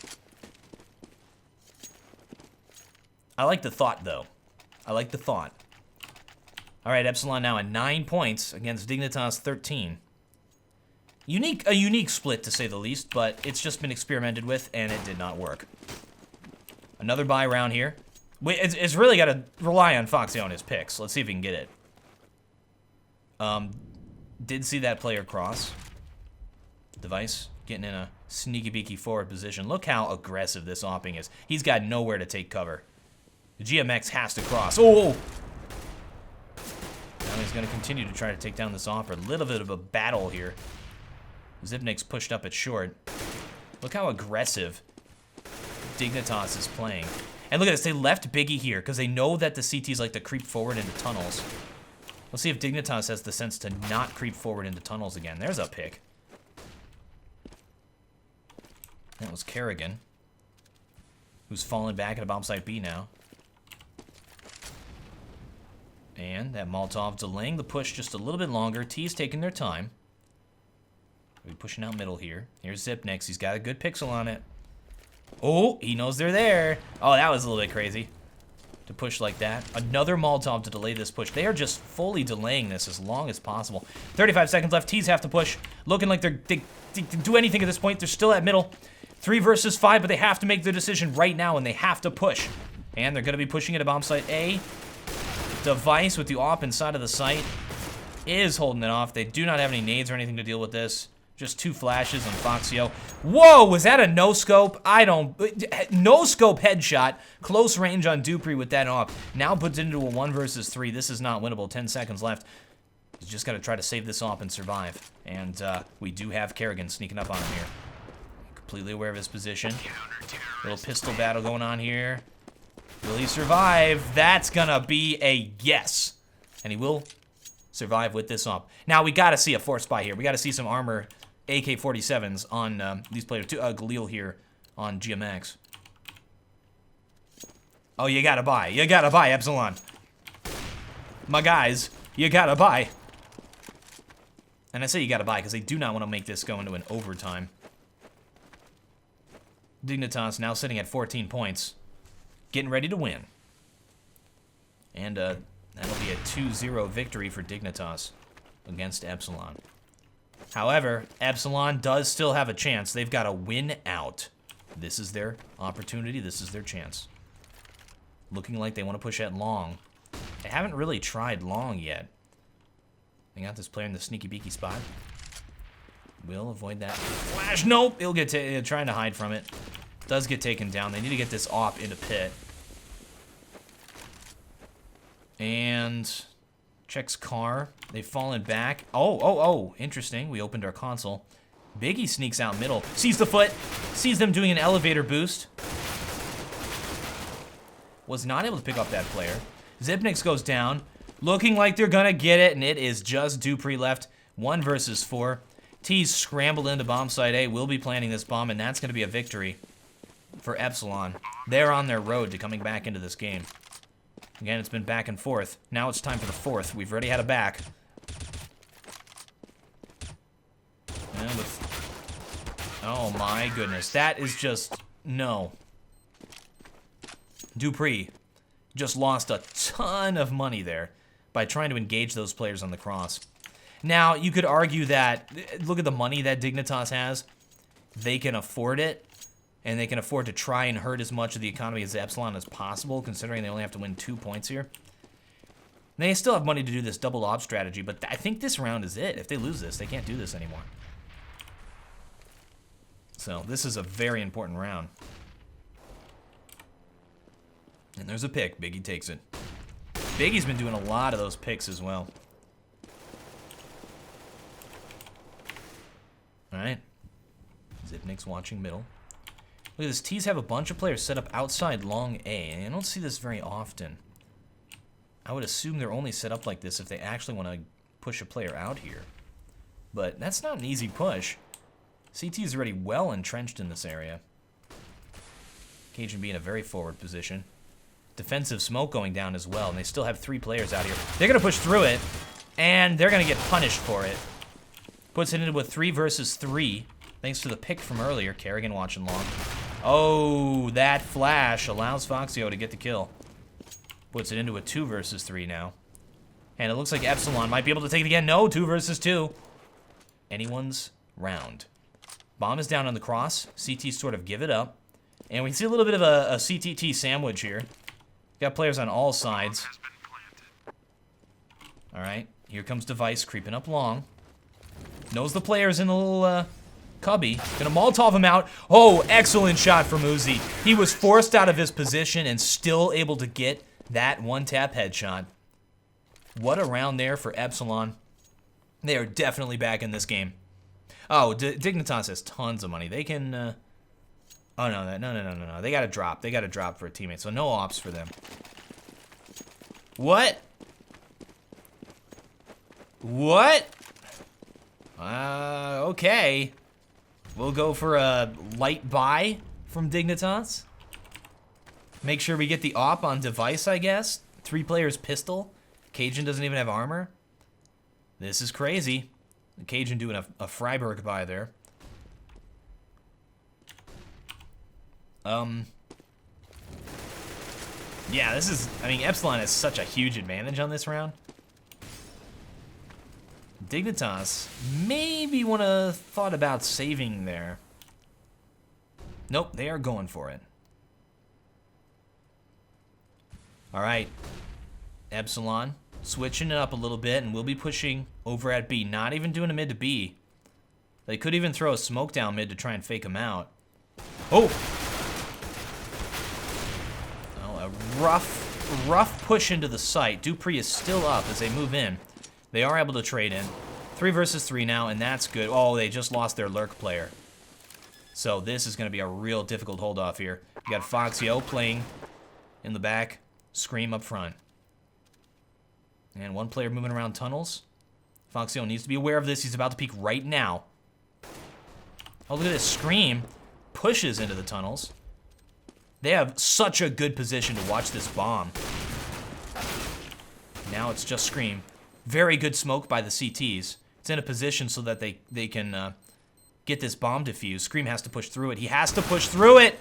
I like the thought, though. I like the thought. All right, Epsilon now at 9 points against Dignitas 13. A unique split, to say the least, but it's just been experimented with, and it did not work. Another buy round here. It's really got to rely on Foxy on his picks. Let's see if he can get it. Did see that player cross. Device getting in a sneaky beaky forward position. Look how aggressive this opping is. He's got nowhere to take cover. The GMX has to cross. Oh! Now he's going to continue to try to take down this offer. A little bit of a battle here. Zipnix pushed up at short. Look how aggressive Dignitas is playing. And look at this. They left Biggie here because they know that the CTs like to creep forward into tunnels. Let's see if Dignitas has the sense to not creep forward into tunnels again. There's a pick. That was Kerrigan, who's fallen back at a bomb site B now. And that Molotov delaying the push just a little bit longer. T's taking their time. We're pushing out middle here. Here's Zipnix. He's got a good pixel on it. Oh, he knows they're there. Oh, that was a little bit crazy to push like that. Another Molotov to delay this push. They are just fully delaying this as long as possible. 35 seconds left. T's have to push. Looking like they can do anything at this point. They're still at middle. 3 versus 5, but they have to make their decision right now, and they have to push. And they're going to be pushing at a bomb site A. Device with the op inside of the site is holding it off. They do not have any nades or anything to deal with this. Just 2 flashes on Foxio. Whoa, was that a no-scope? No-scope headshot. Close range on Dupree with that op. Now puts it into a 1 versus 3. This is not winnable. 10 seconds left. He's just got to try to save this op and survive. And we do have Kerrigan sneaking up on him here. Completely aware of his position. Little pistol battle going on here. Will he survive? That's gonna be a yes. And he will survive with this op. Now we gotta see a force buy here. We gotta see some armor AK-47s on these players. Galil here on GMX. Oh, you gotta buy. You gotta buy, Epsilon. My guys, you gotta buy. And I say you gotta buy because they do not want to make this go into an overtime. Dignitas now sitting at 14 points. Getting ready to win. And that'll be a 2-0 victory for Dignitas against Epsilon. However, Epsilon does still have a chance. They've got to win out. This is their opportunity. This is their chance. Looking like they want to push at long. They haven't really tried long yet. They got this player in the sneaky beaky spot. Will avoid that flash. Nope. He'll get trying to hide from it. Does get taken down. They need to get this op into pit. And checks car. They've fallen back. Oh. Interesting. We opened our console. Biggie sneaks out middle. Sees the foot. Sees them doing an elevator boost. Was not able to pick up that player. Zipnix goes down. Looking like they're going to get it. And it is just Dupree left. 1 versus 4. T's scrambled into bomb site A. Will be planting this bomb. And that's going to be a victory for Epsilon. They're on their road to coming back into this game. Again, it's been back and forth. Now it's time for the 4th. We've already had a back. And oh my goodness. That is just... No. Dupree just lost a ton of money there by trying to engage those players on the cross. Now, you could argue that... Look at the money that Dignitas has. They can afford it. And they can afford to try and hurt as much of the economy as Epsilon as possible, considering they only have to win 2 points here. They still have money to do this double op strategy, but I think this round is it. If they lose this, they can't do this anymore. So this is a very important round. And there's a pick. Biggie takes it. Biggie's been doing a lot of those picks as well. All right. Zipnik's watching middle. Look at this. T's have a bunch of players set up outside long A, and I don't see this very often. I would assume they're only set up like this if they actually want to push a player out here. But that's not an easy push. CT is already well entrenched in this area. Cajun B in a very forward position. Defensive smoke going down as well, and they still have 3 players out here. They're going to push through it, and they're going to get punished for it. Puts it into a 3 versus 3, thanks to the pick from earlier. Kerrigan watching long. Oh, that flash allows Foxio to get the kill. Puts it into a 2 versus 3 now. And it looks like Epsilon might be able to take it again. No, 2 versus 2. Anyone's round. Bomb is down on the cross. CT sort of give it up. And we see a little bit of a CTT sandwich here. Got players on all sides. All right, here comes Device creeping up long. Knows the players in the little cubby. Gonna Molotov him out. Oh, excellent shot from Uzi. He was forced out of his position and still able to get that one-tap headshot. What a round there for Epsilon. They are definitely back in this game. Oh, Dignitas has tons of money. They can... Oh, no. They gotta drop. They gotta drop for a teammate, so no ops for them. What? What? Okay. We'll go for a light buy from Dignitas. Make sure we get the op on Device, I guess. 3 players pistol. Cajun doesn't even have armor. This is crazy. Cajun doing a Freiburg buy there. Yeah, this is... I mean, Epsilon has such a huge advantage on this round. Dignitas maybe would have thought about saving there. Nope, they are going for it. Alright. Epsilon switching it up a little bit, and we'll be pushing over at B. Not even doing a mid to B. They could even throw a smoke down mid to try and fake him out. Oh! Oh, a rough push into the site. Dupree is still up as they move in. They are able to trade in. 3 versus 3 now, and that's good. Oh, they just lost their lurk player. So this is going to be a real difficult hold-off here. You got Foxio playing in the back. Scream up front. And 1 player moving around tunnels. Foxio needs to be aware of this. He's about to peek right now. Oh, look at this. Scream pushes into the tunnels. They have such a good position to watch this bomb. Now it's just Scream. Very good smoke by the CTs. It's in a position so that they can get this bomb defused. Scream has to push through it. He has to push through it!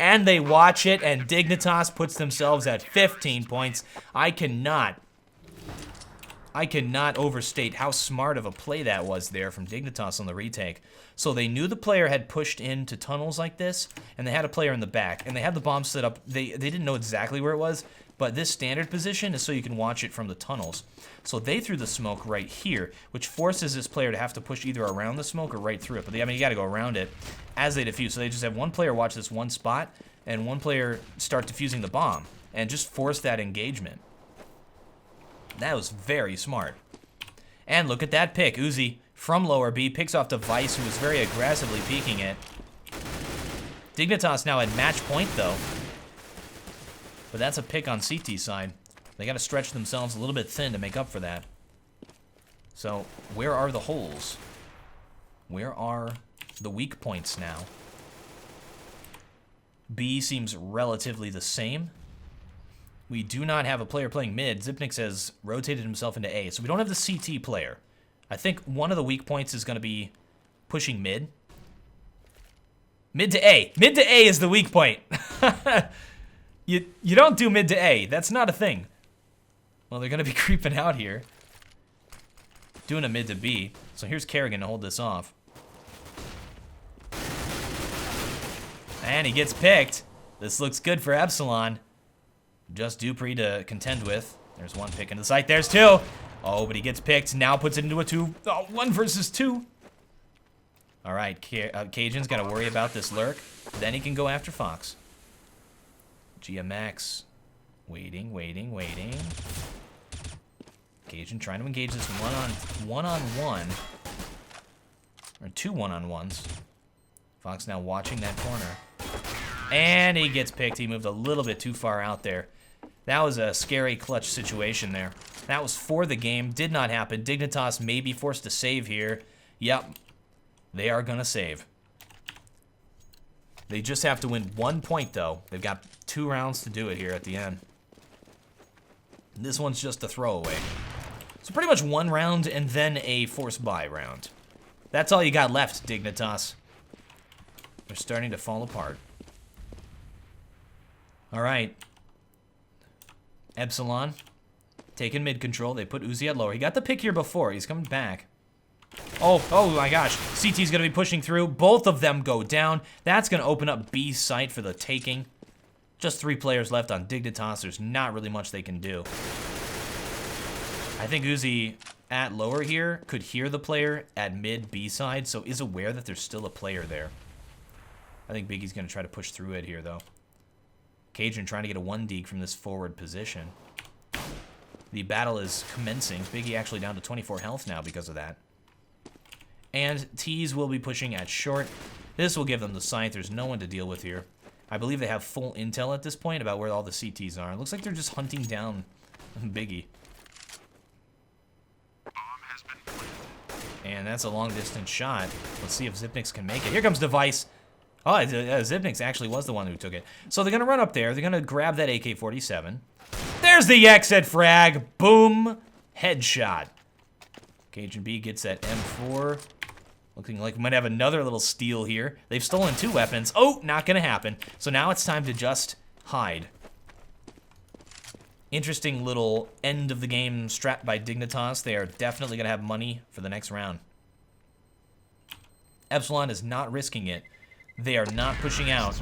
And they watch it, and Dignitas puts themselves at 15 points. I cannot overstate how smart of a play that was there from Dignitas on the retake. So they knew the player had pushed into tunnels like this, and they had a player in the back, and they had the bomb set up. They didn't know exactly where it was, but this standard position is so you can watch it from the tunnels. So they threw the smoke right here, which forces this player to have to push either around the smoke or right through it. But I mean, you got to go around it as they defuse. So they just have one player watch this one spot, and one player start defusing the bomb, and just force that engagement. That was very smart. And look at that pick. Uzi from lower B picks off Device, who was very aggressively peeking it. Dignitas now at match point, though. But that's a pick on CT side. They got to stretch themselves a little bit thin to make up for that. So, where are the holes? Where are the weak points now? B seems relatively the same. We do not have a player playing mid. Zipnix has rotated himself into A, so we don't have the CT player. I think one of the weak points is going to be pushing mid. Mid to A. Mid to A is the weak point. You don't do mid to A. That's not a thing. Well, they're going to be creeping out here. Doing a mid to B. So here's Kerrigan to hold this off. And he gets picked. This looks good for Epsilon. Just Dupree to contend with. There's one pick into the site. There's two. Oh, but he gets picked. Now puts it into a 1 versus 2. All right, Cajun's got to worry about this lurk. Then he can go after Fox. GMX. Waiting. Cajun trying to engage this one-on-one. Or 2 one-on-ones. Fox now watching that corner. And he gets picked. He moved a little bit too far out there. That was a scary clutch situation there. That was for the game. Did not happen. Dignitas may be forced to save here. Yep. They are going to save. They just have to win 1 point, though. They've got 2 rounds to do it here at the end. This one's just a throwaway. So pretty much 1 round and then a forced buy round. That's all you got left, Dignitas. They're starting to fall apart. All right. Epsilon taking mid control. They put Uzi at lower. He got the pick here before. He's coming back. Oh my gosh. CT's going to be pushing through. Both of them go down. That's going to open up B's site for the taking. Just 3 players left on Dignitas. There's not really much they can do. I think Uzi at lower here could hear the player at mid B side, so is aware that there's still a player there. I think Biggie's going to try to push through it here, though. Cajun trying to get a 1 deke from this forward position. The battle is commencing. Biggie actually down to 24 health now because of that. And T's will be pushing at short. This will give them the sight. There's no one to deal with here. I believe they have full intel at this point about where all the CTs are. It looks like they're just hunting down Biggie. And that's a long distance shot. Let's see if Zipnix can make it. Here comes Device. Oh, Zipnix actually was the one who took it. So they're going to run up there. They're going to grab that AK-47. There's the exit frag. Boom. Headshot. Cajun B gets that M4. Looking like we might have another little steal here. They've stolen 2 weapons. Oh, not going to happen. So now it's time to just hide. Interesting little end of the game strat by Dignitas. They are definitely going to have money for the next round. Epsilon is not risking it. They are not pushing out.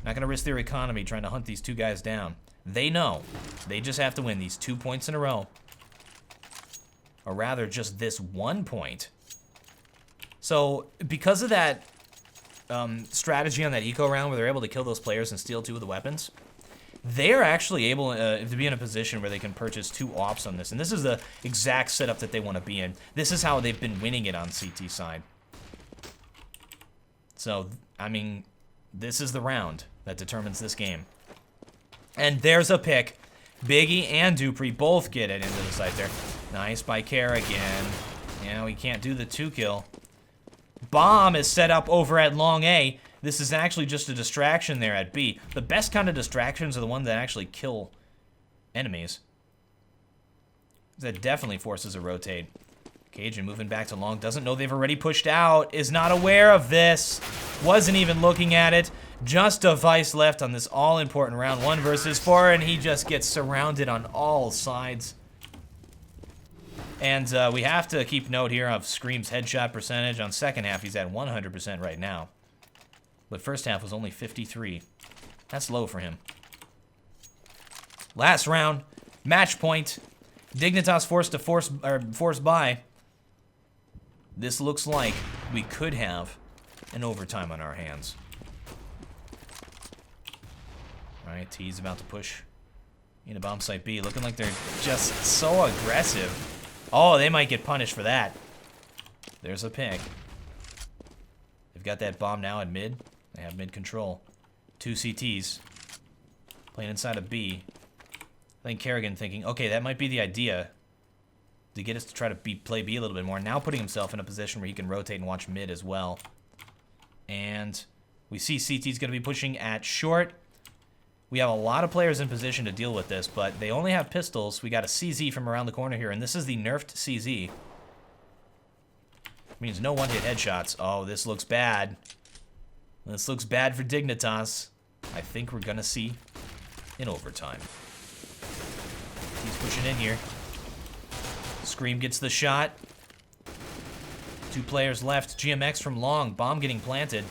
Not going to risk their economy trying to hunt these 2 guys down. They know. They just have to win these 2 points in a row. Or rather, just this 1 point. So, because of that strategy on that eco round where they're able to kill those players and steal 2 of the weapons, they're actually able to be in a position where they can purchase 2 ops on this. And this is the exact setup that they want to be in. This is how they've been winning it on CT side. So, I mean, this is the round that determines this game. And there's a pick. Biggie and Dupree both get it into the site there. Nice by Kerrigan. Yeah, we can't do the 2 kill. Bomb is set up over at long A. This is actually just a distraction there at B. The best kind of distractions are the ones that actually kill enemies. That definitely forces a rotate. Cajun moving back to long. Doesn't know they've already pushed out. Is not aware of this. Wasn't even looking at it. Just a Vice left on this all-important round 1 versus 4, and he just gets surrounded on all sides. And we have to keep note here of Scream's headshot percentage. On second half, he's at 100% right now. But first half was only 53. That's low for him. Last round, match point. Dignitas forced to force by. This looks like we could have an overtime on our hands. All right, T's about to push into bomb site B. Looking like they're just so aggressive. Oh, they might get punished for that. There's a pick. They've got that bomb now at mid. They have mid control. 2 CTs. Playing inside of B. I think Kerrigan thinking, okay, that might be the idea to get us to try to play B a little bit more. Now putting himself in a position where he can rotate and watch mid as well. And we see CT's going to be pushing at short. We have a lot of players in position to deal with this, but they only have pistols. We got a CZ from around the corner here, and this is the nerfed CZ. Means no one-hit headshots. Oh, this looks bad. This looks bad for Dignitas. I think we're going to see in overtime. He's pushing in here. Scream gets the shot. 2 players left. GMX from long. Bomb getting planted.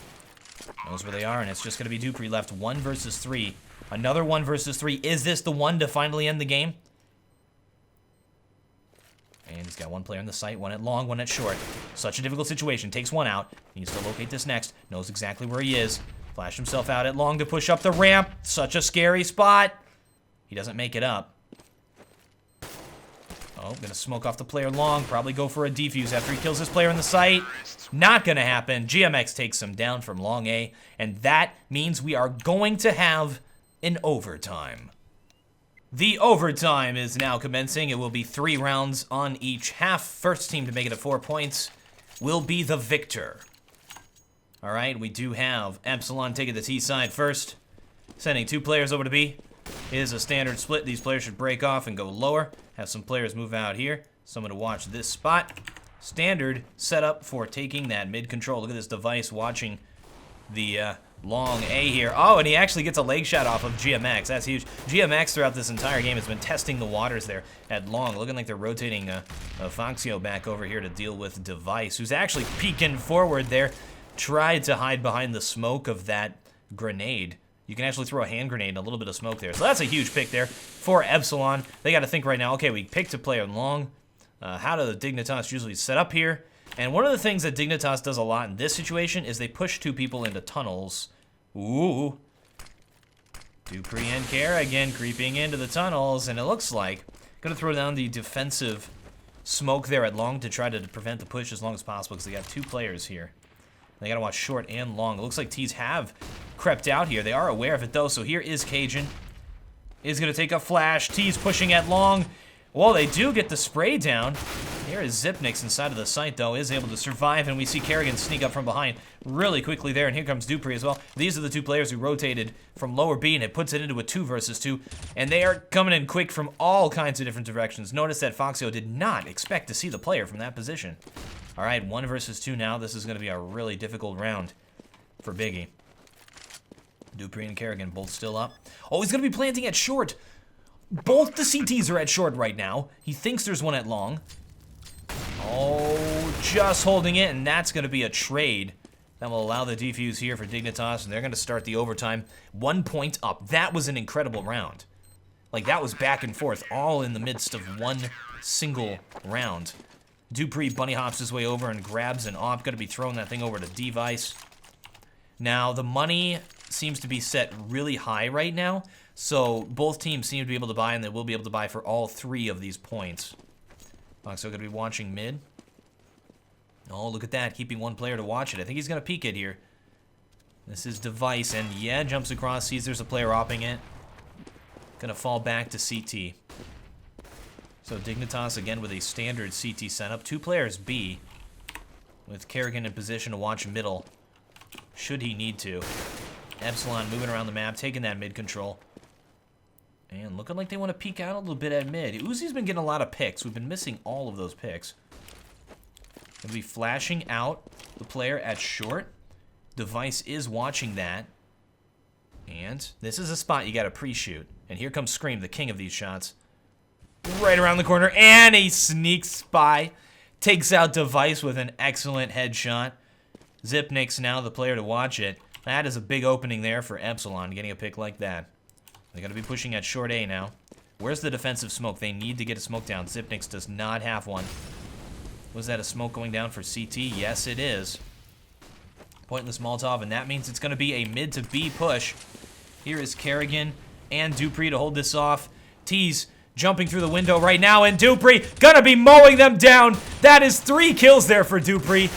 Knows where they are, and it's just going to be Dupree left. 1 versus 3. Another 1 versus 3. Is this the one to finally end the game? And he's got 1 player in the site. 1 at long, 1 at short. Such a difficult situation. Takes 1 out. He needs to locate this next. Knows exactly where he is. Flash himself out at long to push up the ramp. Such a scary spot. He doesn't make it up. Oh, gonna smoke off the player long. Probably go for a defuse after he kills this player in the site. Not gonna happen. GMX takes him down from long A. And that means we are going to have an overtime. The overtime is now commencing. It will be 3 rounds on each half. First team to make it at 4 points will be the victor. All right, we do have Epsilon taking the T side first. Sending 2 players over to B. It is a standard split. These players should break off and go lower. Have some players move out here. Someone to watch this spot. Standard setup for taking that mid control. Look at this device watching the long A here. Oh, and he actually gets a leg shot off of GMX. That's huge. GMX throughout this entire game has been testing the waters there at long. Looking like they're rotating Foxio back over here to deal with Device, who's actually peeking forward there. Tried to hide behind the smoke of that grenade. You can actually throw a hand grenade and a little bit of smoke there. So that's a huge pick there for Epsilon. They got to think right now, okay, we picked a player long. How do the Dignitas usually set up here? And one of the things that Dignitas does a lot in this situation is they push 2 people into tunnels. Ooh. Dupree and Kerrigan creeping into the tunnels, and it looks like going to throw down the defensive smoke there at long to try to prevent the push as long as possible because they got 2 players here. They got to watch short and long. It looks like T's have crept out here. They are aware of it, though, so here is Cajun. Is going to take a flash. T's pushing at long. Well, they do get the spray down. Here is Zipnix inside of the site, though, is able to survive, and we see Kerrigan sneak up from behind really quickly there, and here comes Dupree as well. These are the 2 players who rotated from lower B, and it puts it into a 2 versus 2, and they are coming in quick from all kinds of different directions. Notice that Foxio did not expect to see the player from that position. All right, 1 versus 2 now. This is going to be a really difficult round for Biggie. Dupree and Kerrigan both still up. Oh, he's going to be planting at short. Both the CTs are at short right now. He thinks there's 1 at long. Oh, just holding it, and that's going to be a trade. That will allow the defuse here for Dignitas, and they're going to start the overtime. 1 point up. That was an incredible round. Like, that was back and forth, all in the midst of 1 single round. Dupree bunny hops his way over and grabs an op. Going to be throwing that thing over to Device. Now, the money seems to be set really high right now, so both teams seem to be able to buy, and they will be able to buy for all 3 of these points. Foxio going to be watching mid. Oh, look at that, keeping 1 player to watch it. I think he's going to peek it here. This is Device, and yeah, jumps across, sees there's a player opping it. Going to fall back to CT. So Dignitas again with a standard CT setup. 2 players B, with Kerrigan in position to watch middle, should he need to. Epsilon moving around the map, taking that mid control. And looking like they want to peek out a little bit at mid. Uzi's been getting a lot of picks. We've been missing all of those picks. Gonna be flashing out the player at short. Device is watching that. And this is a spot you gotta pre-shoot. And here comes Scream, the king of these shots. Right around the corner, and he sneaks by. Takes out Device with an excellent headshot. Zipnik's now the player to watch it. That is a big opening there for Epsilon, getting a pick like that. They're gonna be pushing at short A now. Where's the defensive smoke? They need to get a smoke down. Zipnik's does not have one. Was that a smoke going down for CT? Yes, it is. Pointless Molotov, and that means it's going to be a mid to B push. Here is Kerrigan and Dupree to hold this off. T's jumping through the window right now, and Dupree gonna be mowing them down. That is 3 kills there for Dupree.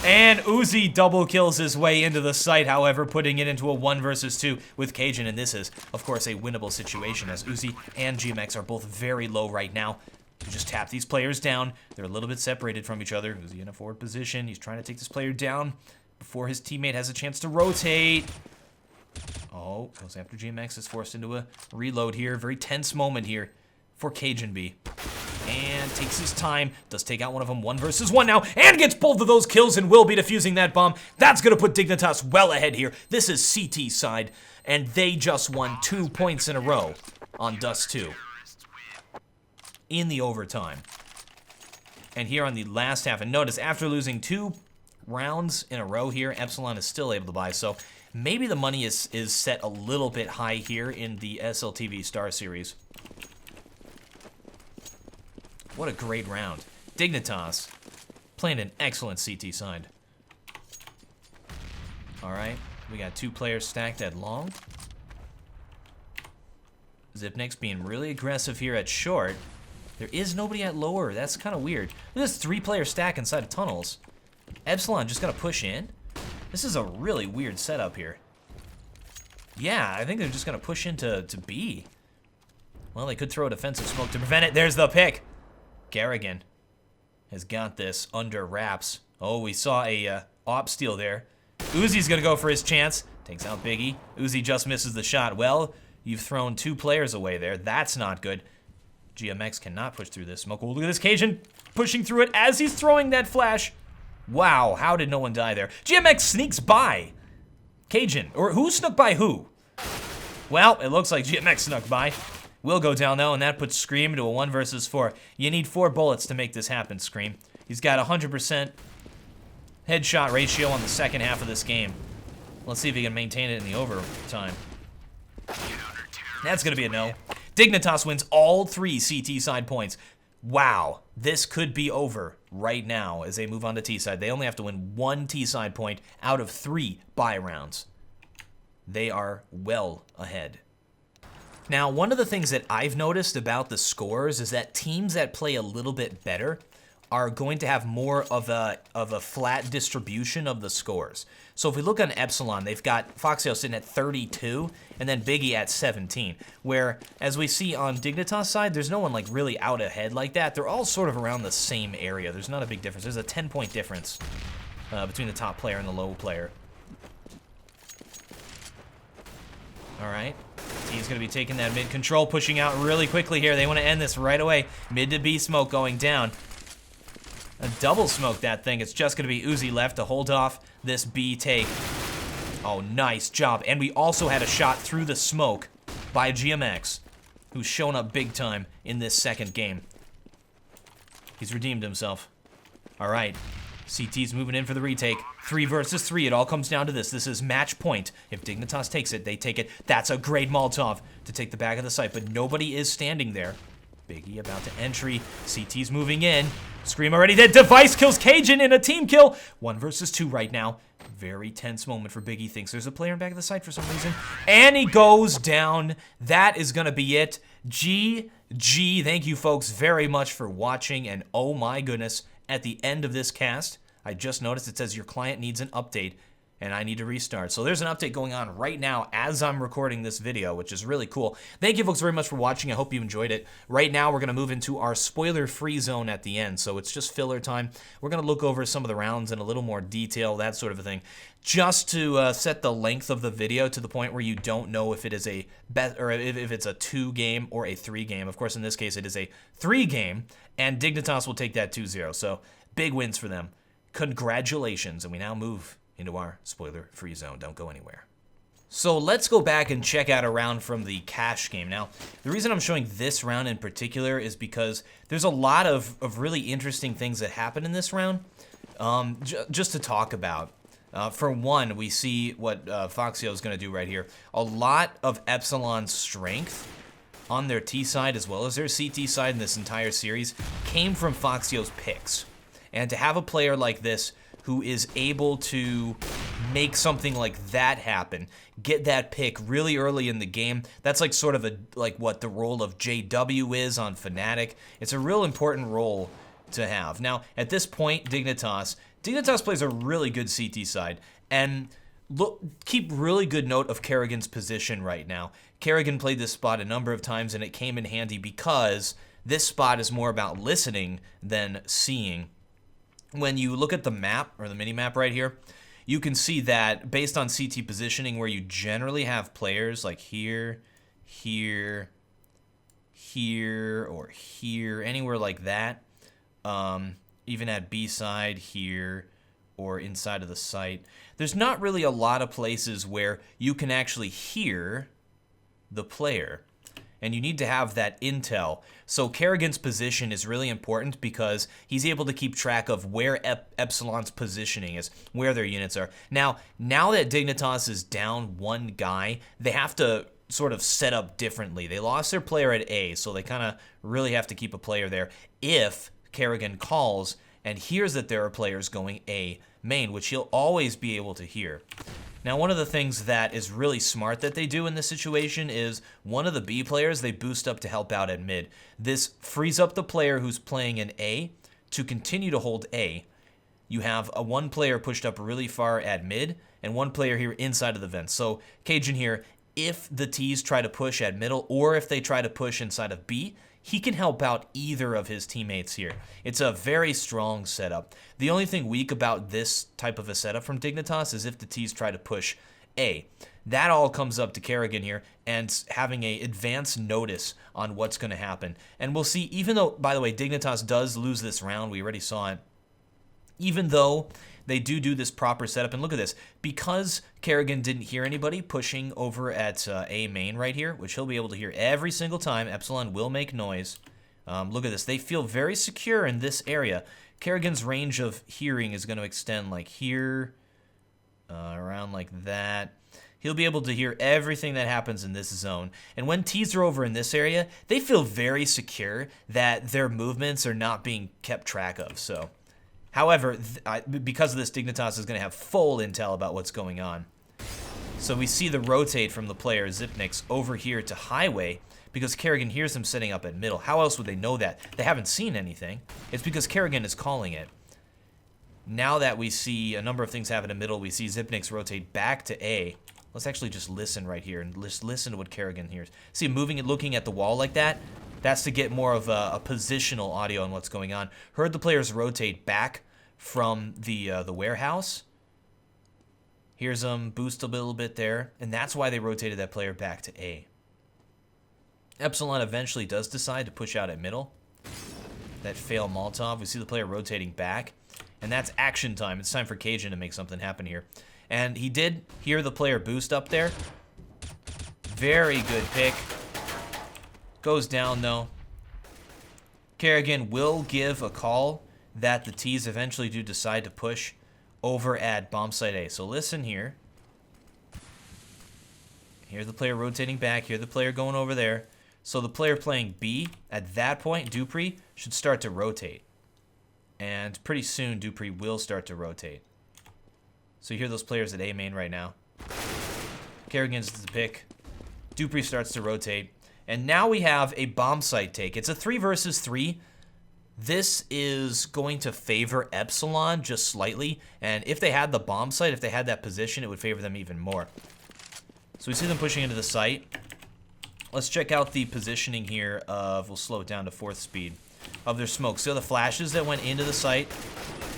And Uzi double kills his way into the site, however, putting it into a 1 versus 2 with Cajun, and this is, of course, a winnable situation as Uzi and GMX are both very low right now. You just tap these players down. They're a little bit separated from each other. Uzi in a forward position. He's trying to take this player down before his teammate has a chance to rotate. Oh, goes after GMX, is forced into a reload here. Very tense moment here for Cajun B. And takes his time, does take out one of them 1 versus 1 now, and gets both of those kills and will be defusing that bomb. That's going to put Dignitas well ahead here. This is CT side, and they just won 2 points in a row on Dust 2 in the overtime. And here on the last half, and notice after losing 2 rounds in a row here, Epsilon is still able to buy, so maybe the money is set a little bit high here in the SLTV Star Series. What a great round. Dignitas playing an excellent CT side. Alright, we got 2 players stacked at long. Zipnik's being really aggressive here at short. There is nobody at lower. That's kind of weird. Look at this 3-player stack inside of tunnels. Epsilon just gotta push in. This is a really weird setup here. Yeah, I think they're just gonna push into B. Well, they could throw a defensive smoke to prevent it. There's the pick. Kerrigan has got this under wraps. Oh, we saw a op steal there. Uzi's gonna go for his chance. Takes out Biggie. Uzi just misses the shot. Well, you've thrown 2 players away there. That's not good. GMX cannot push through this smoke. Oh, look at this Cajun pushing through it as he's throwing that flash. Wow, how did no one die there? GMX sneaks by Cajun, or who snuck by who? Well, it looks like GMX snuck by. Will go down though, and that puts Scream into a 1 versus 4. You need 4 bullets to make this happen, Scream. He's got 100% headshot ratio on the second half of this game. Let's see if he can maintain it in the overtime. That's gonna be a no. Dignitas wins all 3 CT side points. Wow, this could be over right now as they move on to T side. They only have to win 1 T side point out of 3 bye rounds. They are well ahead. Now, one of the things that I've noticed about the scores is that teams that play a little bit better are going to have more of a flat distribution of the scores. So if we look on Epsilon, they've got Foxtail sitting at 32 and then Biggie at 17. Where, as we see on Dignitas side, there's no one like really out ahead like that. They're all sort of around the same area. There's not a big difference. There's a 10-point difference between the top player and the low player. All right. He's going to be taking that mid control, pushing out really quickly here. They want to end this right away. Mid to B smoke going down. A double smoke that thing. It's just going to be Uzi left to hold off this B take. Oh, nice job. And we also had a shot through the smoke by GMX, who's shown up big time in this second game. He's redeemed himself. All right. CT's moving in for the retake. 3 versus 3. It all comes down to this. This is match point. If Dignitas takes it, they take it. That's a great Molotov to take the back of the site, but nobody is standing there. Biggie about to entry. CT's moving in. Scream already dead. Device kills Cajun in a team kill. 1 versus 2 right now. Very tense moment for Biggie. Thinks there's a player in back of the site for some reason. And he goes down. That is going to be it. GG. Thank you folks very much for watching. And oh my goodness, at the end of this cast, I just noticed it says your client needs an update and I need to restart. So there's an update going on right now as I'm recording this video, which is really cool. Thank you folks very much for watching. I hope you enjoyed it. Right now we're going to move into our spoiler-free zone at the end, so it's just filler time. We're going to look over some of the rounds in a little more detail, that sort of a thing, just to set the length of the video to the point where you don't know if it is a if it's a 2-game or a 3-game. Of course, in this case, it is a 3-game, and Dignitas will take that 2-0. So big wins for them. Congratulations, and we now move into our spoiler-free zone. Don't go anywhere. So let's go back and check out a round from the cash game. Now, the reason I'm showing this round in particular is because there's a lot of really interesting things that happen in this round, just to talk about. For one, we see what Foxio is going to do right here. A lot of Epsilon's strength on their T side as well as their CT side in this entire series came from Foxio's picks. And to have a player like this who is able to make something like that happen, get that pick really early in the game, that's like sort of what the role of JW is on Fnatic. It's a real important role to have. Now, at this point, Dignitas plays a really good CT side, and keep really good note of Kerrigan's position right now. Kerrigan played this spot a number of times, and it came in handy because this spot is more about listening than seeing. When you look at the map, or the mini-map right here, you can see that based on CT positioning, where you generally have players like here, here, here, or here, anywhere like that, even at B side, here, or inside of the site, there's not really a lot of places where you can actually hear the player. And you need to have that intel. So Kerrigan's position is really important because he's able to keep track of where Epsilon's positioning is, where their units are. Now that Dignitas is down one guy, they have to sort of set up differently. They lost their player at A, so they kind of really have to keep a player there if Kerrigan calls and hears that there are players going A main, which he'll always be able to hear. Now, one of the things that is really smart that they do in this situation is one of the B players they boost up to help out at mid. This frees up the player who's playing in A to continue to hold A. You have one player pushed up really far at mid and one player here inside of the vents. So Cajun here, if the T's try to push at middle or if they try to push inside of B, he can help out either of his teammates here. It's a very strong setup. The only thing weak about this type of a setup from Dignitas is if the T's try to push A. That all comes up to Kerrigan here and having a advanced notice on what's going to happen. And we'll see, even though, by the way, Dignitas does lose this round, we already saw it, even though they do this proper setup. And look at this. Because Kerrigan didn't hear anybody pushing over at A main right here, which he'll be able to hear every single time, Epsilon will make noise. Look at this. They feel very secure in this area. Kerrigan's range of hearing is going to extend like here, around like that. He'll be able to hear everything that happens in this zone. And when T's are over in this area, they feel very secure that their movements are not being kept track of. So, however, because of this, Dignitas is going to have full intel about what's going on. So we see the rotate from the player Zipnix over here to highway because Kerrigan hears them setting up at middle. How else would they know that? They haven't seen anything. It's because Kerrigan is calling it. Now that we see a number of things happen in middle, we see Zipnix rotate back to A. Let's actually just listen right here and just listen to what Kerrigan hears. See him moving and looking at the wall like that? That's to get more of a positional audio on what's going on. Heard the players rotate back from the warehouse. Here's them boost a little bit there, and that's why they rotated that player back to A. Epsilon eventually does decide to push out at middle. That fail Molotov. We see the player rotating back, and that's action time. It's time for Cajun to make something happen here. And he did hear the player boost up there. Very good pick. Goes down though. Kerrigan will give a call that the T's eventually do decide to push over at bomb site A. So listen here. Here's the player rotating back. Here's the player going over there. So the player playing B, at that point, Dupree, should start to rotate. And pretty soon, Dupree will start to rotate. So you hear those players at A main right now. Kerrigan's the pick. Dupree starts to rotate. And now we have a bomb site take. It's a 3 versus 3. This is going to favor Epsilon just slightly. And if they had the bomb site, if they had that position, it would favor them even more. So we see them pushing into the site. Let's check out the positioning here of, we'll slow it down to 4th speed, of their smoke. So the flashes that went into the site,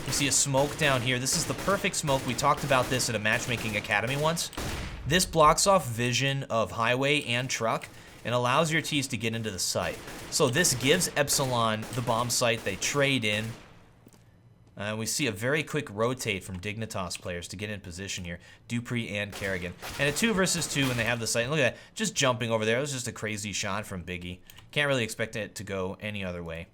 you see a smoke down here. This is the perfect smoke. We talked about this at a matchmaking academy once. This blocks off vision of highway and truck and allows your T's to get into the site. So this gives Epsilon the bomb site. They trade in. We see a very quick rotate from Dignitas players to get in position here. Dupree and Kerrigan. And a 2 versus 2 when they have the sight. Look at that, just jumping over there. It was just a crazy shot from Biggie. Can't really expect it to go any other way.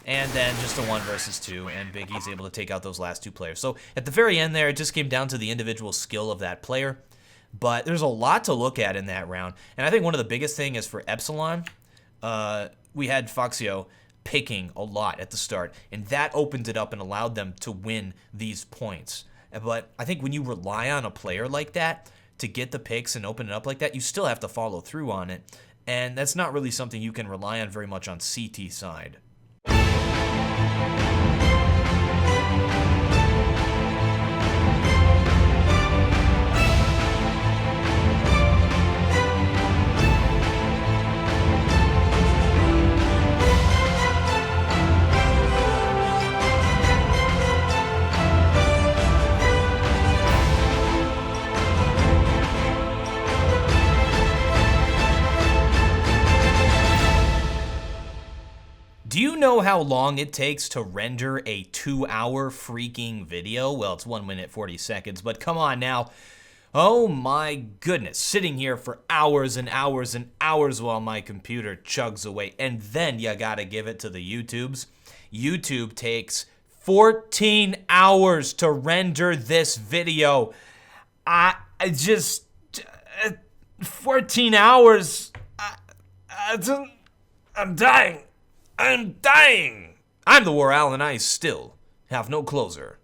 And then just a 1 versus 2, and Biggie's able to take out those last 2 players. So at the very end there, it just came down to the individual skill of that player. But there's a lot to look at in that round. And I think one of the biggest thing is for Epsilon, we had Foxio picking a lot at the start, and that opened it up and allowed them to win these points. But I think when you rely on a player like that to get the picks and open it up like that, you still have to follow through on it, and that's not really something you can rely on very much on CT side. Do you know how long it takes to render a 2-hour freaking video? Well, it's 1 minute 40 seconds, but come on now. Oh my goodness, sitting here for hours and hours and hours while my computer chugs away. And then you gotta give it to the YouTubes. YouTube takes 14 hours to render this video. I just 14 hours. I'm dying. I'm dying! I'm the WarOwl, and I still have no closer.